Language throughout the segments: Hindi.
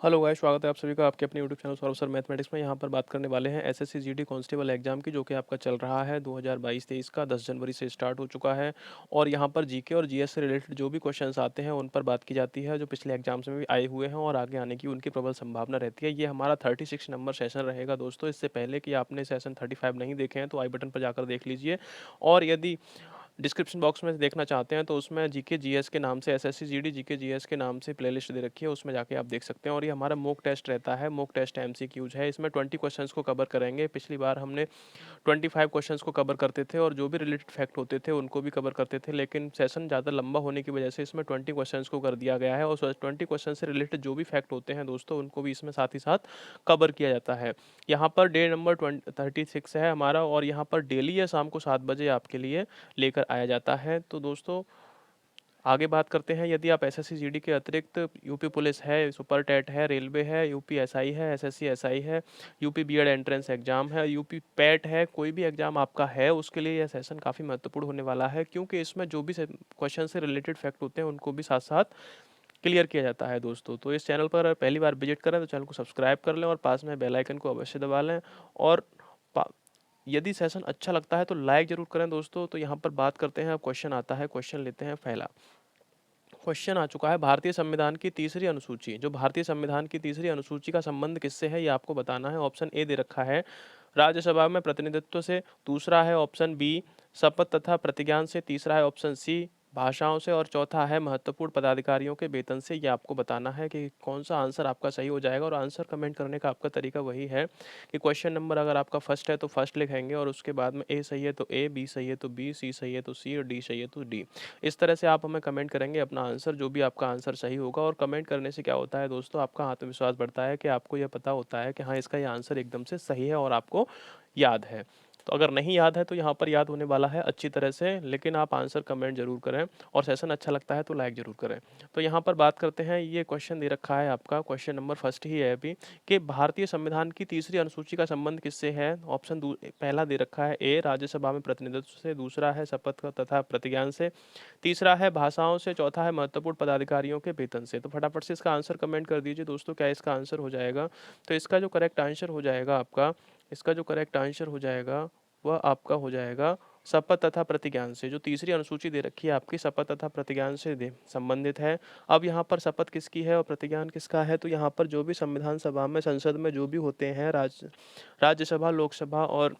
हेलो गाइस, स्वागत है आप सभी का आपके अपने YouTube channel Saurabh sir mathematics में। यहाँ पर बात करने वाले हैं एसएससी जीडी कांस्टेबल एग्जाम की, जो कि आपका चल रहा है 2022-23 का 10 जनवरी से स्टार्ट हो चुका है। और यहाँ पर जीके और जीएस से रिलेटेड जो भी क्वेश्चंस आते हैं उन पर बात की जाती है, जो पिछले एग्जाम्स में भी आए हुए हैं और आगे आने की उनकी प्रबल संभावना रहती है। ये हमारा 36 नंबर सेशन रहेगा दोस्तों। इससे पहले कि आपने सेशन 35 नहीं देखे हैं तो आई बटन पर जाकर देख लीजिए। और यदि डिस्क्रिप्शन बॉक्स में देखना चाहते हैं तो उसमें जीके जीएस के नाम से एसएससी जीडी जीके जीएस के नाम से प्लेलिस्ट दे रखी है, उसमें जाके आप देख सकते हैं। और ये हमारा मॉक टेस्ट रहता है, मॉक टेस्ट एमसीक्यूज है। इसमें 20 क्वेश्चंस को कवर करेंगे। पिछली बार हमने 25 क्वेश्चंस को कवर करते थे और जो भी रिलेटेड फैक्ट होते थे उनको भी कवर करते थे, लेकिन सेशन ज़्यादा लंबा होने की वजह से इसमें 20 क्वेश्चंस को कर दिया गया है। और 20 क्वेश्चन से रिलेटेड जो भी फैक्ट होते हैं दोस्तों उनको भी इसमें साथ ही साथ कवर किया जाता है। यहाँ पर डे नंबर 36 है हमारा, और यहाँ पर डेली या शाम को 7 बजे आपके लिए लेकर आया जाता है। तो दोस्तों आगे बात करते हैं। यदि आप एसएससी जीडी के अतिरिक्त यूपी पुलिस है, सुपर टेट है, रेलवे है, यूपी एसआई है, एसएससी एसआई है, यूपी बीएड एंट्रेंस एग्जाम है, यूपी पैट है, कोई भी एग्जाम आपका है, उसके लिए यह सेशन काफ़ी महत्वपूर्ण होने वाला है, क्योंकि इसमें जो भी क्वेश्चन से रिलेटेड फैक्ट होते हैं उनको भी साथ साथ क्लियर किया जाता है दोस्तों। तो इस चैनल पर पहली बार विजिट करें तो चैनल को सब्सक्राइब कर लें और पास में बेल आइकन को अवश्य दबा लें। और यदि सेशन अच्छा लगता है तो लाइक जरूर करें दोस्तों। तो यहाँ पर बात करते हैं, अब क्वेश्चन आता है। क्वेश्चन लेते हैं पहला। क्वेश्चन आ चुका है, भारतीय संविधान की तीसरी अनुसूची, जो भारतीय संविधान की तीसरी अनुसूची का संबंध किससे है ये आपको बताना है। ऑप्शन ए दे रखा है राज्यसभा में प्रतिनिधित्व से, दूसरा है ऑप्शन बी शपथ तथा प्रतिज्ञान से, तीसरा है ऑप्शन सी भाषाओं से, और चौथा है महत्वपूर्ण पदाधिकारियों के वेतन से। ये आपको बताना है कि कौन सा आंसर आपका सही हो जाएगा। और आंसर कमेंट करने का आपका तरीका वही है कि क्वेश्चन नंबर अगर आपका फर्स्ट है तो फर्स्ट लिखेंगे, और उसके बाद में ए सही है तो ए, बी सही है तो बी, सी सही है तो सी, और डी सही है तो डी। इस तरह से आप हमें कमेंट करेंगे अपना आंसर, जो भी आपका आंसर सही होगा। और कमेंट करने से क्या होता है दोस्तों, आपका आत्मविश्वास बढ़ता है कि आपको यह पता होता है कि हाँ, इसका ये आंसर एकदम से सही है और आपको याद है। तो अगर नहीं याद है तो यहाँ पर याद होने वाला है अच्छी तरह से, लेकिन आप आंसर कमेंट जरूर करें। और सेशन अच्छा लगता है तो लाइक जरूर करें। तो यहाँ पर बात करते हैं, ये क्वेश्चन दे रखा है आपका, क्वेश्चन नंबर फर्स्ट ही है अभी, कि भारतीय संविधान की तीसरी अनुसूची का संबंध किससे है। ऑप्शन पहला दे रखा है ए राज्यसभा में प्रतिनिधित्व से, दूसरा है शपथ तथा प्रतिज्ञान से, तीसरा है भाषाओं से, चौथा है महत्वपूर्ण पदाधिकारियों के वेतन से। तो फटाफट से इसका आंसर कमेंट कर दीजिए दोस्तों, क्या इसका आंसर हो जाएगा। तो इसका जो करेक्ट आंसर हो जाएगा आपका, इसका जो करेक्ट आंसर हो जाएगा वह आपका हो जाएगा शपथ तथा प्रतिज्ञान से। जो तीसरी अनुसूची दे रखी है आपकी शपथ तथा प्रतिज्ञान से संबंधित है। अब यहाँ पर शपथ किसकी है और प्रतिज्ञान किसका है, तो यहाँ पर जो भी संविधान सभा में, संसद में जो भी होते हैं, राज्यसभा, लोकसभा और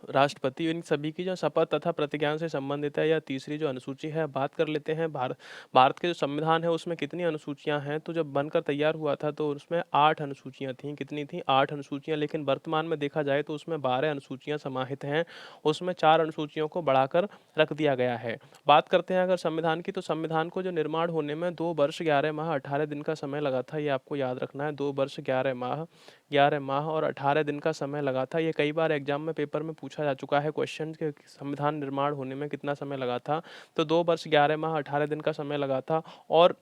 राष्ट्रपति, इन सभी की जो शपथ तथा प्रतिज्ञान से संबंधित है, या तीसरी जो अनुसूची है। बात कर लेते हैं भारत के जो संविधान है उसमें कितनी अनुसूचियां हैं। तो जब बनकर तैयार हुआ था तो उसमें 8 अनुसूचियां थीं। कितनी थी? 8 अनुसूचियां। लेकिन वर्तमान में देखा जाए तो उसमें 12 अनुसूचियां समाहित हैं। उसमें 4 अनुसूचियों को बढ़ाकर रख दिया गया है। बात करते हैं अगर संविधान की, तो संविधान को जो निर्माण होने में 2 वर्ष 11 माह 18 दिन का समय लगा था। ये आपको याद रखना है, 2 वर्ष 11 माह और 18 दिन का समय लगा था। ये कई बार एग्जाम में, पेपर में पूछा जा चुका है क्वेश्चन के, संविधान निर्माण होने में कितना समय लगा था। तो 2 वर्ष 11 माह 18 दिन का समय लगा था। और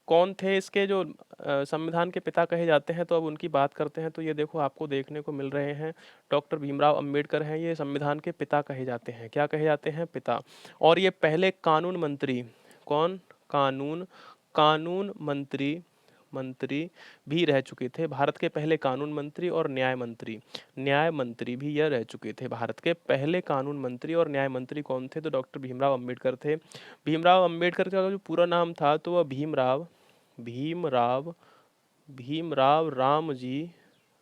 कौन थे इसके जो संविधान के पिता कहे जाते हैं, तो अब उनकी बात करते हैं। तो ये देखो आपको देखने को मिल रहे हैं, डॉक्टर भीमराव अंबेडकर हैं, ये संविधान के पिता कहे जाते हैं। क्या कहे जाते हैं? पिता। और ये पहले कानून मंत्री, कौन? कानून कानून मंत्री मंत्री भी रह चुके थे। भारत के पहले कानून मंत्री और न्याय मंत्री भी यह रह चुके थे। भारत के पहले कानून मंत्री और न्याय मंत्री कौन थे? तो डॉक्टर भीमराव अंबेडकर थे। भीमराव अंबेडकर का जो पूरा नाम था तो वह भीमराव भीमराव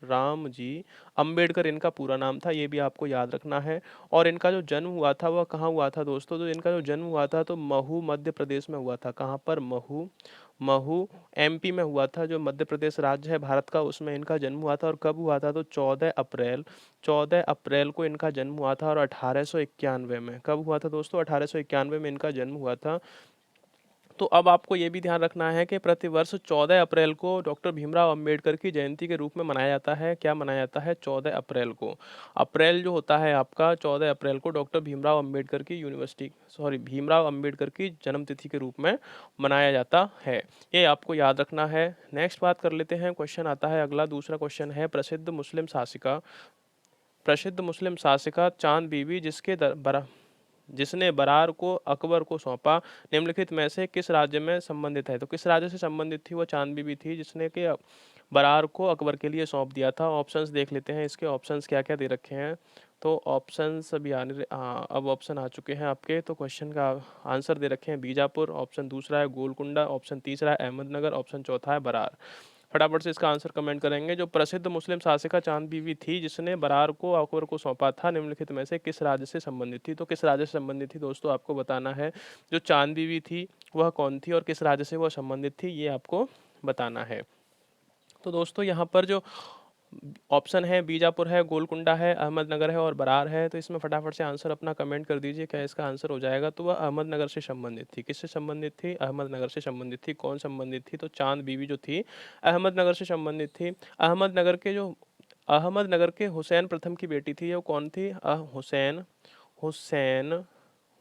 रामजी अंबेडकर इनका पूरा नाम था। ये भी आपको याद रखना है। और इनका जो जन्म हुआ था वह कहाँ हुआ था दोस्तों? तो इनका जो जन्म हुआ था तो महू मध्य प्रदेश में हुआ था। कहाँ पर? महू एमपी में हुआ था, जो मध्य प्रदेश राज्य है भारत का, उसमें इनका जन्म हुआ था। और कब हुआ था? तो 14 अप्रैल को इनका जन्म हुआ था। और 1891 में, कब हुआ था दोस्तों? 1891 में इनका जन्म हुआ था। तो अब आपको ये भी ध्यान रखना है कि प्रतिवर्ष 14 अप्रैल को डॉक्टर भीमराव अंबेडकर की जयंती के रूप में मनाया जाता है। क्या मनाया जाता है? 14 अप्रैल को। अप्रैल जो होता है आपका, 14 अप्रैल को डॉक्टर भीमराव अंबेडकर की भीमराव अंबेडकर की जन्मतिथि के रूप में मनाया जाता है। ये आपको याद रखना है। नेक्स्ट बात कर लेते हैं, क्वेश्चन आता है अगला, दूसरा क्वेश्चन है, प्रसिद्ध मुस्लिम शासिका चांद बीबी, जिसके जिसने बरार को अकबर को सौंपा निम्नलिखित में से किस राज्य में संबंधित है। तो किस राज्य से संबंधित थी वो चांद बीबी थी जिसने कि बरार को अकबर के लिए सौंप दिया था। ऑप्शंस देख लेते हैं, इसके ऑप्शंस क्या क्या दे रखे हैं। तो ऑप्शंस अभी हाँ, अब ऑप्शन आ चुके हैं आपके। तो क्वेश्चन का आंसर दे रखे हैं बीजापुर, ऑप्शन दूसरा है गोलकुंडा, ऑप्शन तीसरा है अहमदनगर, ऑप्शन चौथा है बरार। फटाफट से इसका आंसर कमेंट करेंगे। जो प्रसिद्ध मुस्लिम शासिका चांद बीवी थी जिसने बरार को अकबर को सौंपा था निम्नलिखित में से किस राज्य से संबंधित थी। तो किस राज्य से संबंधित थी दोस्तों आपको बताना है। जो चांद बीवी थी वह कौन थी और किस राज्य से वह संबंधित थी ये आपको बताना है। तो दोस्तों यहाँ पर जो ऑप्शन है बीजापुर है, गोलकुंडा है, अहमदनगर है और बरार है। तो इसमें फटाफट से आंसर अपना कमेंट कर दीजिए क्या इसका आंसर हो जाएगा। तो वह अहमदनगर से संबंधित थी। किससे संबंधित थी? अहमदनगर से संबंधित थी। कौन संबंधित थी? तो चांद बीवी जो थी अहमदनगर से संबंधित थी। अहमदनगर के हुसैन प्रथम की बेटी थी। वो कौन थी? हुसैन हुसैन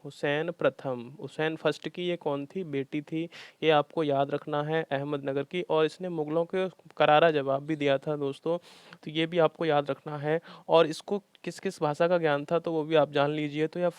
हुसैन प्रथम, हुसैन फर्स्ट की ये कौन थी? बेटी थी। ये आपको याद रखना है अहमदनगर की। और इसने मुगलों के करारा जवाब भी दिया था दोस्तों, तो ये भी आपको याद रखना है। और इसको किस किस भाषा का ज्ञान था तो वो भी आप जान लीजिए। तो यह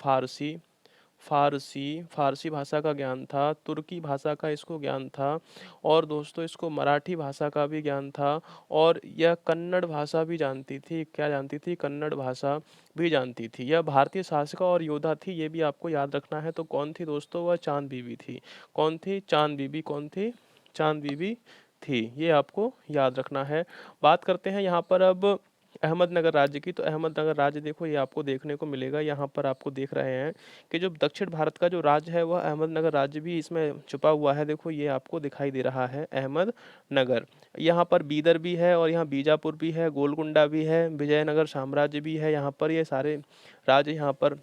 फारसी भाषा का ज्ञान था, तुर्की भाषा का इसको ज्ञान था, और दोस्तों इसको मराठी भाषा का भी ज्ञान था। और यह कन्नड़ भाषा भी जानती थी। क्या जानती थी? कन्नड़ भाषा भी जानती थी। यह भारतीय शासिका और योद्धा थी, ये भी आपको याद रखना है। तो कौन थी दोस्तों? वह चांद बीबी थी। कौन थी? चांद बीबी। कौन थी? चांद बीबी थी। ये आपको याद रखना है। बात करते हैं यहाँ पर अब अहमदनगर राज्य की। तो अहमदनगर राज्य देखो ये आपको देखने को मिलेगा। यहाँ पर आपको देख रहे हैं कि जो दक्षिण भारत का जो राज्य है वह अहमदनगर राज्य भी इसमें छुपा हुआ है। देखो ये आपको दिखाई दे रहा है अहमदनगर। यहाँ पर बीदर भी है और यहाँ बीजापुर भी है, गोलकुंडा भी है, विजयनगर साम्राज्य भी है। यहाँ पर ये सारे राज्य यहाँ पर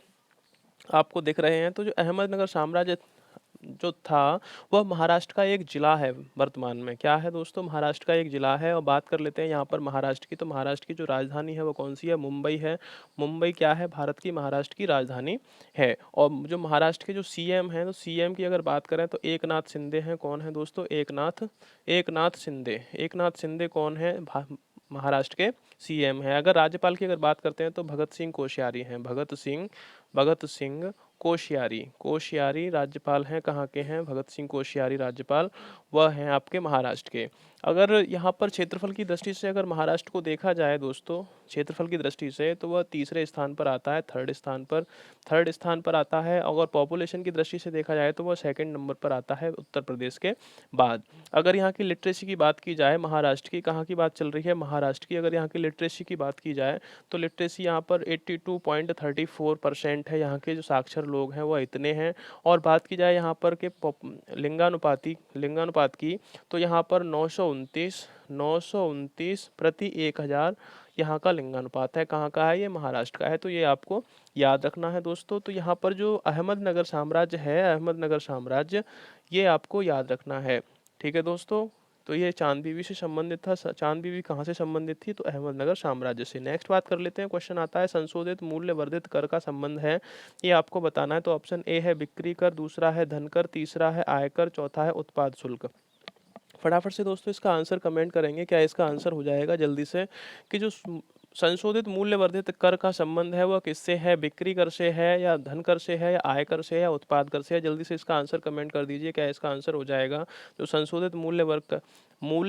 आपको दिख रहे हैं। तो जो अहमदनगर साम्राज्य जो था वह महाराष्ट्र का एक जिला है वर्तमान में। क्या है दोस्तों? महाराष्ट्र का एक जिला है। और बात कर लेते हैं यहाँ पर महाराष्ट्र की। तो महाराष्ट्र की जो राजधानी है वो कौन सी है? मुंबई है। मुंबई क्या है? भारत की महाराष्ट्र की राजधानी है। और जो महाराष्ट्र के जो सीएम हैं, तो सीएम की अगर बात करें तो एकनाथ शिंदे हैं। कौन है दोस्तों? एकनाथ शिंदे। एकनाथ शिंदे कौन है? महाराष्ट्र के सीएम हैं। अगर राज्यपाल की अगर बात करते हैं तो भगत सिंह कोश्यारी हैं। भगत सिंह कोश्यारी राज्यपाल हैं। कहाँ के हैं? भगत सिंह कोश्यारी राज्यपाल वह हैं आपके महाराष्ट्र के। अगर यहाँ पर क्षेत्रफल की दृष्टि से अगर महाराष्ट्र को देखा जाए दोस्तों, क्षेत्रफल की दृष्टि से तो वह तीसरे स्थान पर आता है, थर्ड स्थान पर आता है। अगर पॉपुलेशन की दृष्टि से देखा जाए तो वह सेकंड नंबर पर आता है उत्तर प्रदेश के बाद। अगर यहाँ की लिटरेसी की बात की जाए महाराष्ट्र की, कहाँ की बात चल रही है? महाराष्ट्र की। अगर यहाँ की लिटरेसी की बात की जाए तो लिटरेसी यहाँ पर 82.34% है। यहाँ के जो साक्षर लोग हैं वह इतने हैं। और बात की जाए यहाँ पर के लिंगानुपात की, तो यहाँ पर 929 प्रति 1000 यहाँ का लिंगानुपात है। कहाँ का है? ये महाराष्ट्र का है। तो ये आपको याद रखना है दोस्तों। तो यहाँ पर जो अहमदनगर साम्राज्य है, अहमदनगर साम्राज्य, ये आपको याद रखना है। ठीक है दोस्तों। तो ये चांद बीवी से संबंधित था। चांद बीवी कहाँ से संबंधित थी? तो अहमदनगर साम्राज्य से। नेक्स्ट बात कर लेते हैं। क्वेश्चन आता है संशोधित मूल्य वर्धित कर का संबंध है, ये आपको बताना है। तो ऑप्शन ए है बिक्री कर, दूसरा है धन कर, तीसरा है आयकर, चौथा है उत्पाद शुल्क। फटाफट से दोस्तों इसका आंसर कमेंट करेंगे क्या इसका आंसर हो जाएगा जल्दी से। कि जो संशोधित मूल्य वर्धित कर का संबंध है वह किससे है? बिक्री कर से है, या धन कर से है, या आयकर से है, या उत्पाद कर से है? जल्दी से इसका आंसर कमेंट कर दीजिए क्या इसका आंसर हो जाएगा। जो संशोधित मूल्य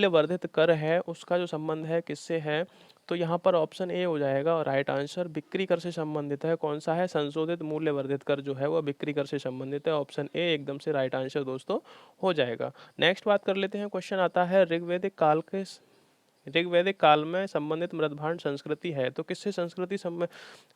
वर्धित कर है उसका जो संबंध है किससे है? तो यहाँ पर ऑप्शन ए हो जाएगा और राइट आंसर बिक्री कर से संबंधित है। कौन सा है? संशोधित मूल्य वर्धित कर जो है वह बिक्री कर से संबंधित है। ऑप्शन ए एकदम से राइट आंसर दोस्तों हो जाएगा। नेक्स्ट बात कर लेते हैं। क्वेश्चन आता है ऋग्वैदिक काल में संबंधित मृदभांड संस्कृति है। तो किससे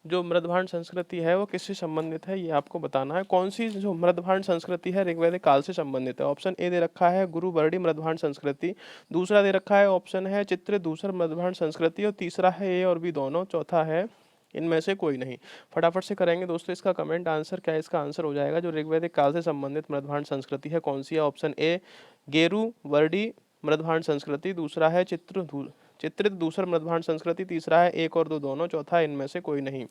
जो मृदभांड संस्कृति है वो किससे संबंधित है ये आपको बताना है। कौन सी जो मृदभांड संस्कृति है ऋग्वैदिक काल से संबंधित है? ऑप्शन ए दे रखा है गुरु वर्डी मृदभांड संस्कृति, दूसरा दे रखा है ऑप्शन है चित्र दूसर मृदभांड संस्कृति, और तीसरा है ए और बी दोनों, चौथा है इनमें से कोई नहीं। फटाफट से करेंगे दोस्तों इसका कमेंट आंसर क्या इसका आंसर हो जाएगा। जो ऋग्वैदिक काल से संबंधित मृदभांड संस्कृति है कौन सी है? ऑप्शन ए गेरु वर्डी मृदभांड संस्कृति, दूसरा है चित्रित दूसर मृदभांड संस्कृति, तीसरा है एक और दो दोनों, चौथा इनमें से कोई नहीं।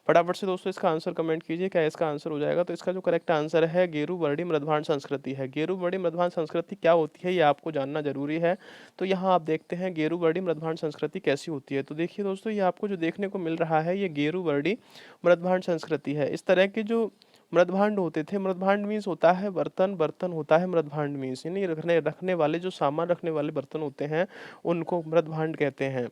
फटाफट से दोस्तों इसका आंसर कमेंट कीजिए क्या इसका आंसर हो जाएगा। तो इसका जो करेक्ट आंसर है गेरु वर्डी मृदभांड संस्कृति है। गेरु वर्डी मृदभांड संस्कृति क्या होती है ये आपको जानना जरूरी है। तो यहाँ आप देखते हैं गेरु वर्डी मृदभांड संस्कृति कैसी होती है। तो देखिए दोस्तों ये आपको जो देखने को मिल रहा है ये गेरु वर्डी मृदभांड संस्कृति है। इस तरह के जो मृदभांड होते थे। मृदभांड मीन्स होता है बर्तन, बर्तन होता है मृदभांड मीन्स, यानी रखने रखने वाले जो सामान रखने वाले बर्तन होते हैं उनको मृदभांड कहते हैं।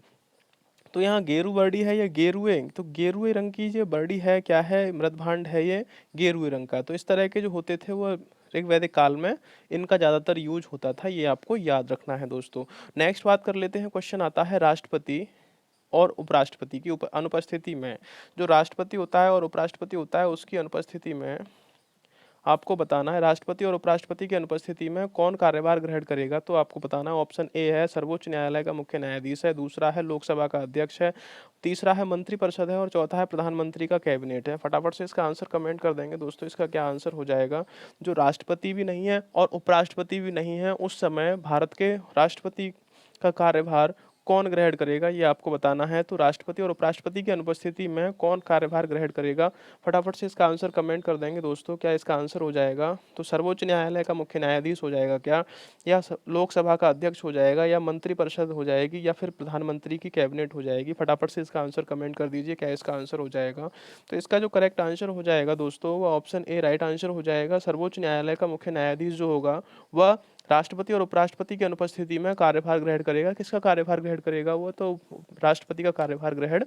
तो यहाँ गेरू बर्डी है या गेरुए, तो गेरुए रंग की जो बर्डी है क्या है, मृदभांड है ये गेरुए रंग का। तो इस तरह के जो होते थे वो ऋग्वैदिक काल में इनका ज़्यादातर यूज होता था, ये आपको याद रखना है दोस्तों। नेक्स्ट बात कर लेते हैं, क्वेश्चन आता है राष्ट्रपति और उपराष्ट्रपति की अनुपस्थिति में। जो राष्ट्रपति होता है और उपराष्ट्रपति होता है उसकी अनुपस्थिति में आपको बताना है राष्ट्रपति और उपराष्ट्रपति की अनुपस्थिति में कौन कार्यभार ग्रहण करेगा। तो आपको बताना है, ऑप्शन ए है सर्वोच्च न्यायालय का मुख्य न्यायाधीश है, दूसरा है लोकसभा का अध्यक्ष है, तीसरा है मंत्रिपरिषद है और चौथा है प्रधानमंत्री का कैबिनेट है। फटाफट से इसका आंसर कमेंट कर देंगे दोस्तों, इसका क्या आंसर हो जाएगा। जो राष्ट्रपति भी नहीं है और उपराष्ट्रपति भी नहीं है, उस समय भारत के राष्ट्रपति का कार्यभार कौन ग्रहण करेगा, ये आपको बताना है। तो राष्ट्रपति और उपराष्ट्रपति की अनुपस्थिति में कौन कार्यभार ग्रहण करेगा, फटाफट से इसका आंसर कमेंट कर देंगे दोस्तों। क्या इसका आंसर हो जाएगा, तो सर्वोच्च न्यायालय का मुख्य न्यायाधीश हो जाएगा क्या, या लोकसभा का अध्यक्ष हो जाएगा, या मंत्रिपरिषद हो जाएगी, या फिर प्रधानमंत्री की कैबिनेट हो जाएगी। फटाफट से इसका आंसर कमेंट कर दीजिए, क्या इसका आंसर हो जाएगा। तो इसका जो करेक्ट आंसर हो जाएगा दोस्तों, वह ऑप्शन ए राइट आंसर हो जाएगा। सर्वोच्च न्यायालय का मुख्य न्यायाधीश जो होगा वह राष्ट्रपति और उपराष्ट्रपति की अनुपस्थिति में कार्यभार ग्रहण करेगा। किसका कार्यभार ग्रहण करेगा, वो तो राष्ट्रपति का कार्यभार ग्रहण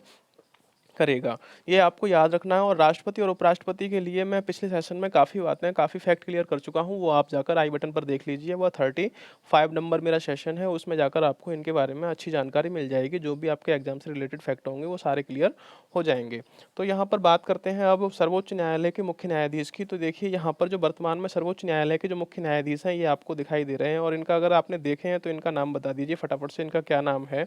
करेगा। ये आपको याद रखना है। और राष्ट्रपति और उपराष्ट्रपति के लिए मैं पिछले सेशन में काफ़ी बातें, काफ़ी फैक्ट क्लियर कर चुका हूँ, वो आप जाकर आई बटन पर देख लीजिए। वह 35 नंबर मेरा सेशन है, उसमें जाकर आपको इनके बारे में अच्छी जानकारी मिल जाएगी। जो भी आपके एग्जाम से रिलेटेड फैक्ट होंगे वो सारे क्लियर हो जाएंगे। तो यहाँ पर बात करते हैं अब सर्वोच्च न्यायालय के मुख्य न्यायाधीश की। तो देखिए यहाँ पर जो वर्तमान में सर्वोच्च न्यायालय के जो मुख्य न्यायाधीश हैं ये आपको दिखाई दे रहे हैं, और इनका अगर आपने देखे हैं तो इनका नाम बता दीजिए फटाफट से, इनका क्या नाम है,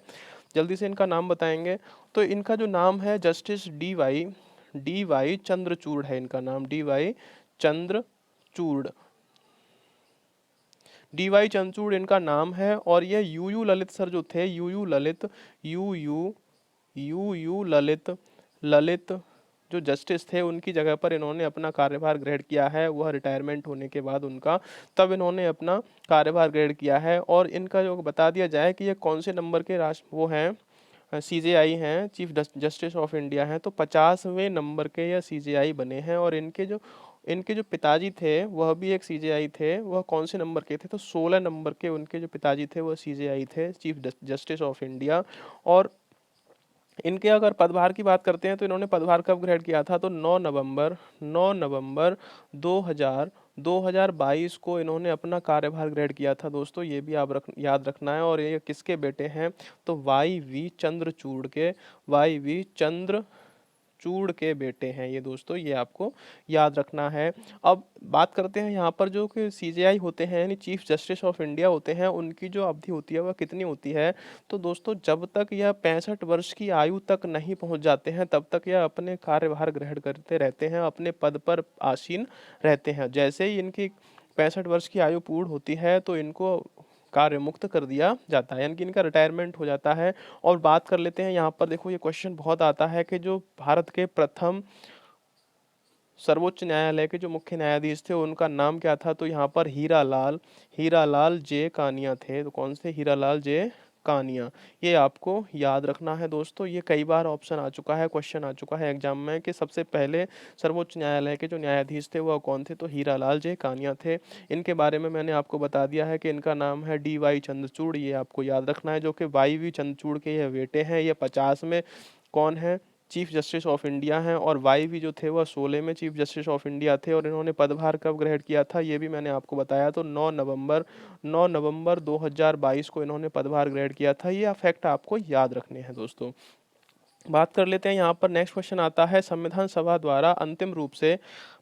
जल्दी से इनका नाम बताएंगे। तो इनका जो नाम है जस्टिस डी वाई चंद्रचूड़ है, इनका नाम चंद्रचूड़ डी वाई चंद्रचूड़ इनका नाम है। और ये यू ललित सर जो थे, यू ललित जो जस्टिस थे, उनकी जगह पर इन्होंने अपना कार्यभार ग्रहण किया है। वह रिटायरमेंट होने के बाद उनका, तब इन्होंने अपना कार्यभार ग्रहण किया है। और इनका जो बता दिया जाए कि ये कौन से नंबर के राष्ट्र वो हैं, सीजेआई हैं, चीफ जस्टिस ऑफ इंडिया हैं। तो 50वें नंबर के यह सीजेआई बने हैं। और इनके जो पिताजी थे वह भी एक सीजेआई थे। वह कौन से नंबर के थे, तो 16 नंबर के उनके जो पिताजी थे वह सीजेआई थे, चीफ जस्टिस ऑफ इंडिया। और इनके अगर पदभार की बात करते हैं तो इन्होंने पदभार कब ग्रहण किया था, तो 9 नवंबर 2022 को इन्होंने अपना कार्यभार ग्रहण किया था दोस्तों। ये भी आप याद रखना है। और ये किसके बेटे हैं, तो वाई वी चंद्रचूड़ के बेटे हैं ये दोस्तों, ये आपको याद रखना है। अब बात करते हैं यहाँ पर जो कि सीजेआई होते हैं यानी चीफ जस्टिस ऑफ इंडिया होते हैं, उनकी जो अवधि होती है वह कितनी होती है। तो दोस्तों जब तक यह 65 वर्ष की आयु तक नहीं पहुँच जाते हैं तब तक यह अपने कार्यभार ग्रहण करते रहते हैं, अपने पद पर आसीन रहते हैं। जैसे ही इनकी 65 वर्ष की आयु पूर्ण होती है तो इनको कार्य मुक्त कर दिया जाता है, यानी कि इनका रिटायरमेंट हो जाता है। और बात कर लेते हैं यहाँ पर, देखो ये क्वेश्चन बहुत आता है कि जो भारत के प्रथम सर्वोच्च न्यायालय के जो मुख्य न्यायाधीश थे उनका नाम क्या था। तो यहाँ पर हीरालाल जे कानिया थे। तो कौन से, हीरालाल जे कानिया, ये आपको याद रखना है दोस्तों। ये कई बार ऑप्शन आ चुका है, क्वेश्चन आ चुका है एग्जाम में कि सबसे पहले सर्वोच्च न्यायालय के जो न्यायाधीश थे वह कौन थे, तो हीरालाल जे कानिया थे। इनके बारे में मैंने आपको बता दिया है कि इनका नाम है डी वाई चंद्रचूड़, ये आपको याद रखना है, जो कि वाई वी चंद्रचूड़ के ये बेटे हैं। ये 50 में कौन है, चीफ जस्टिस ऑफ इंडिया हैं। और वाई भी जो थे वह 16 में चीफ जस्टिस ऑफ इंडिया थे। और इन्होंने पदभार कब ग्रहण किया था ये भी मैंने आपको बताया, तो 9 नवंबर 2022 को इन्होंने पदभार ग्रहण किया था। ये फैक्ट आपको याद रखने हैं दोस्तों। बात कर लेते हैं यहाँ पर, नेक्स्ट क्वेश्चन आता है, संविधान सभा द्वारा अंतिम रूप से